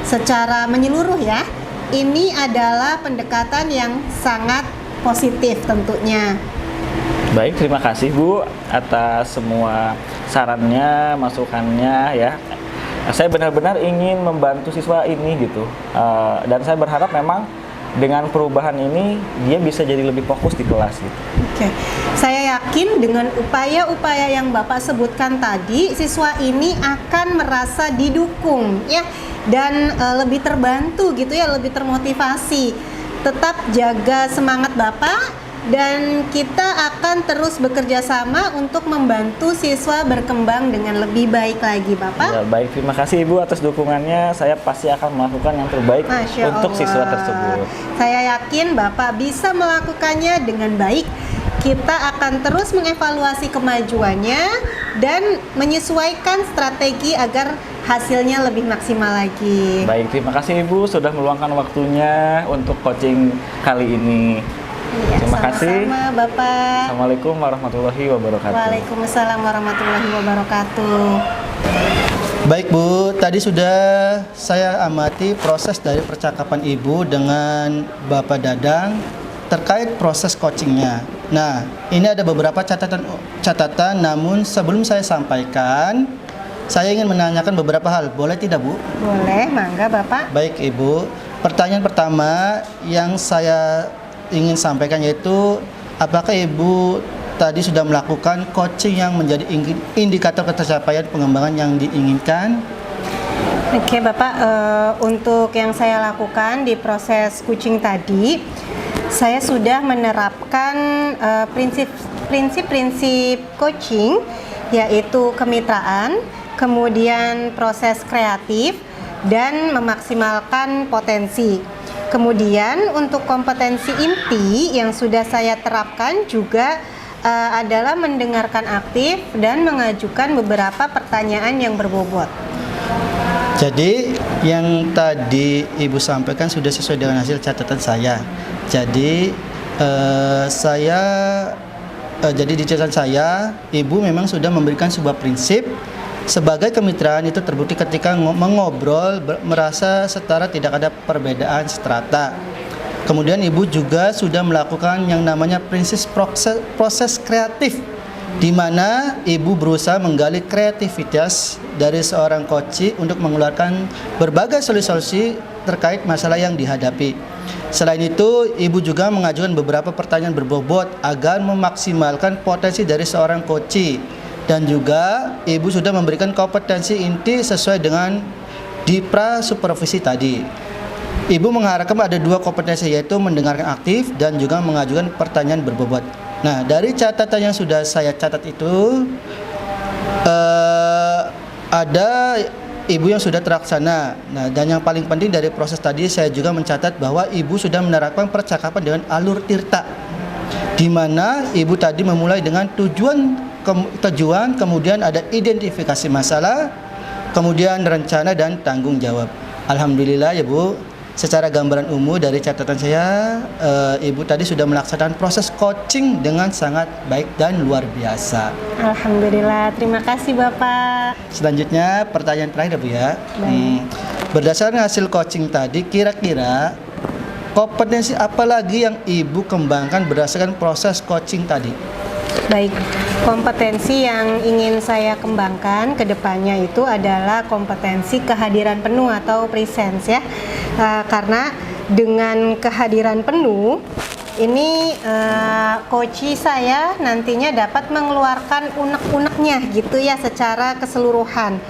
Speaker 1: Secara menyeluruh ya, ini adalah pendekatan yang sangat positif tentunya.
Speaker 2: Baik, terima kasih Bu atas semua sarannya, masukannya ya. Saya benar-benar ingin membantu siswa ini gitu, dan saya berharap memang dengan perubahan ini dia bisa jadi lebih fokus di kelas gitu.
Speaker 1: Oke, saya yakin dengan upaya-upaya yang Bapak sebutkan tadi, siswa ini akan merasa didukung ya, dan lebih terbantu gitu ya, lebih termotivasi. Tetap jaga semangat Bapak, dan kita akan terus bekerja sama untuk membantu siswa berkembang dengan lebih baik lagi Bapak.
Speaker 2: Ya, baik, terima kasih Ibu atas dukungannya. Saya pasti akan melakukan yang terbaik
Speaker 1: Masya
Speaker 2: untuk
Speaker 1: Allah.
Speaker 2: siswa tersebut.
Speaker 1: Saya yakin Bapak bisa melakukannya dengan baik. Kita akan terus mengevaluasi kemajuannya dan menyesuaikan strategi agar hasilnya lebih maksimal lagi.
Speaker 2: Baik, terima kasih Ibu sudah meluangkan waktunya untuk coaching kali ini.
Speaker 1: Ya,
Speaker 2: Terima kasih.
Speaker 1: sama-sama Bapak.
Speaker 2: Assalamualaikum warahmatullahi wabarakatuh.
Speaker 1: Waalaikumsalam warahmatullahi wabarakatuh.
Speaker 3: Baik Bu, tadi sudah saya amati proses dari percakapan Ibu dengan Bapak Dadang terkait proses coachingnya. Nah, ini ada beberapa catatan, namun sebelum saya sampaikan, saya ingin menanyakan beberapa hal. Boleh tidak Bu?
Speaker 1: Boleh, mangga Bapak.
Speaker 3: Baik Ibu, pertanyaan pertama yang saya ingin sampaikan yaitu apakah Ibu tadi sudah melakukan coaching yang menjadi indikator pencapaian pengembangan yang diinginkan?
Speaker 1: Oke Bapak, untuk yang saya lakukan di proses coaching tadi, saya sudah menerapkan prinsip-prinsip coaching, yaitu kemitraan, kemudian proses kreatif, dan memaksimalkan potensi. Kemudian untuk kompetensi inti yang sudah saya terapkan juga adalah mendengarkan aktif dan mengajukan beberapa pertanyaan yang berbobot.
Speaker 3: Jadi yang tadi Ibu sampaikan sudah sesuai dengan hasil catatan saya. Jadi jadi di catatan saya, Ibu memang sudah memberikan sebuah prinsip sebagai kemitraan itu terbukti ketika mengobrol merasa setara, tidak ada perbedaan strata. Kemudian Ibu juga sudah melakukan yang namanya prinsip proses kreatif, di mana Ibu berusaha menggali kreativitas dari seorang coach untuk mengeluarkan berbagai solusi terkait masalah yang dihadapi. Selain itu, Ibu juga mengajukan beberapa pertanyaan berbobot agar memaksimalkan potensi dari seorang coach. Dan juga Ibu sudah memberikan kompetensi inti sesuai dengan di pra-supervisi tadi. Ibu mengharapkan ada 2 kompetensi, yaitu mendengarkan aktif dan juga mengajukan pertanyaan berbobot. Nah, dari catatan yang sudah saya catat itu ada Ibu yang sudah terlaksana. Nah, dan yang paling penting dari proses tadi, saya juga mencatat bahwa Ibu sudah menerapkan percakapan dengan alur tirta, di mana Ibu tadi memulai dengan tujuan, kemudian ada identifikasi masalah, kemudian rencana dan tanggung jawab. Alhamdulillah ya Bu, secara gambaran umum dari catatan saya, Ibu tadi sudah melaksanakan proses coaching dengan sangat baik dan luar biasa.
Speaker 1: Alhamdulillah, terima kasih Bapak.
Speaker 3: Selanjutnya pertanyaan terakhir Bu ya. Berdasarkan hasil coaching tadi, kira-kira kompetensi apa lagi yang Ibu kembangkan berdasarkan proses coaching tadi?
Speaker 1: Baik, kompetensi yang ingin saya kembangkan ke depannya itu adalah kompetensi kehadiran penuh atau presence ya. Karena dengan kehadiran penuh ini coach saya nantinya dapat mengeluarkan unek-uneknya gitu ya secara keseluruhan.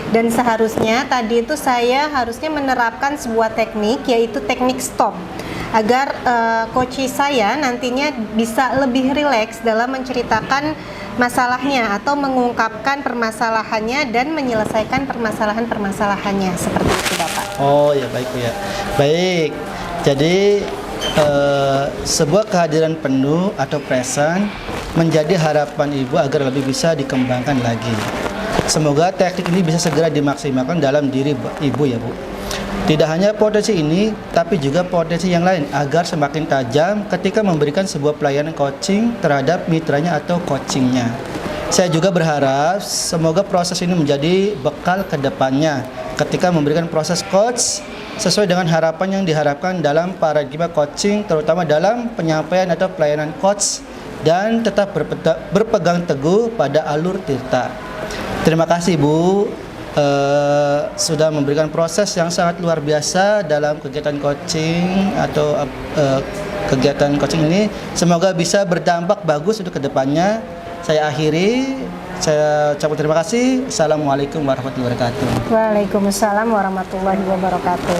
Speaker 1: Dan seharusnya tadi itu saya harusnya menerapkan sebuah teknik, yaitu teknik stop, agar coach saya nantinya bisa lebih rileks dalam menceritakan masalahnya atau mengungkapkan permasalahannya dan menyelesaikan permasalahan-permasalahannya, seperti itu Bapak.
Speaker 3: Oh ya, baik Bu ya. Baik, jadi sebuah kehadiran penuh atau present menjadi harapan Ibu agar lebih bisa dikembangkan lagi. Semoga teknik ini bisa segera dimaksimalkan dalam diri Ibu ya Bu. Tidak hanya potensi ini, tapi juga potensi yang lain agar semakin tajam ketika memberikan sebuah pelayanan coaching terhadap mitranya atau coachingnya. Saya juga berharap semoga proses ini menjadi bekal ke depannya ketika memberikan proses coach sesuai dengan harapan yang diharapkan dalam paradigma coaching, terutama dalam penyampaian atau pelayanan coach, dan tetap berpegang teguh pada alur tirta. Terima kasih Bu. Sudah memberikan proses yang sangat luar biasa dalam kegiatan coaching atau kegiatan coaching ini. Semoga bisa berdampak bagus untuk kedepannya. Saya akhiri, saya ucapkan terima kasih. Assalamualaikum warahmatullahi wabarakatuh.
Speaker 1: Waalaikumsalam warahmatullahi wabarakatuh.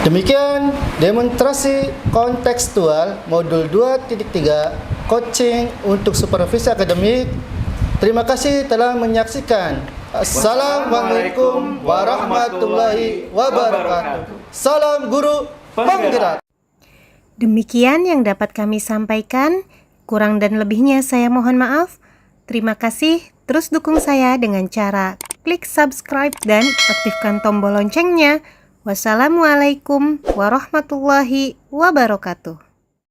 Speaker 3: Demikian demonstrasi kontekstual modul 2.3 coaching untuk supervisi akademik. Terima kasih telah menyaksikan. Assalamualaikum warahmatullahi wabarakatuh. Salam guru penggerak.
Speaker 4: Demikian yang dapat kami sampaikan. Kurang dan lebihnya saya mohon maaf. Terima kasih. Terus dukung saya dengan cara klik subscribe dan aktifkan tombol loncengnya. Wassalamualaikum warahmatullahi wabarakatuh.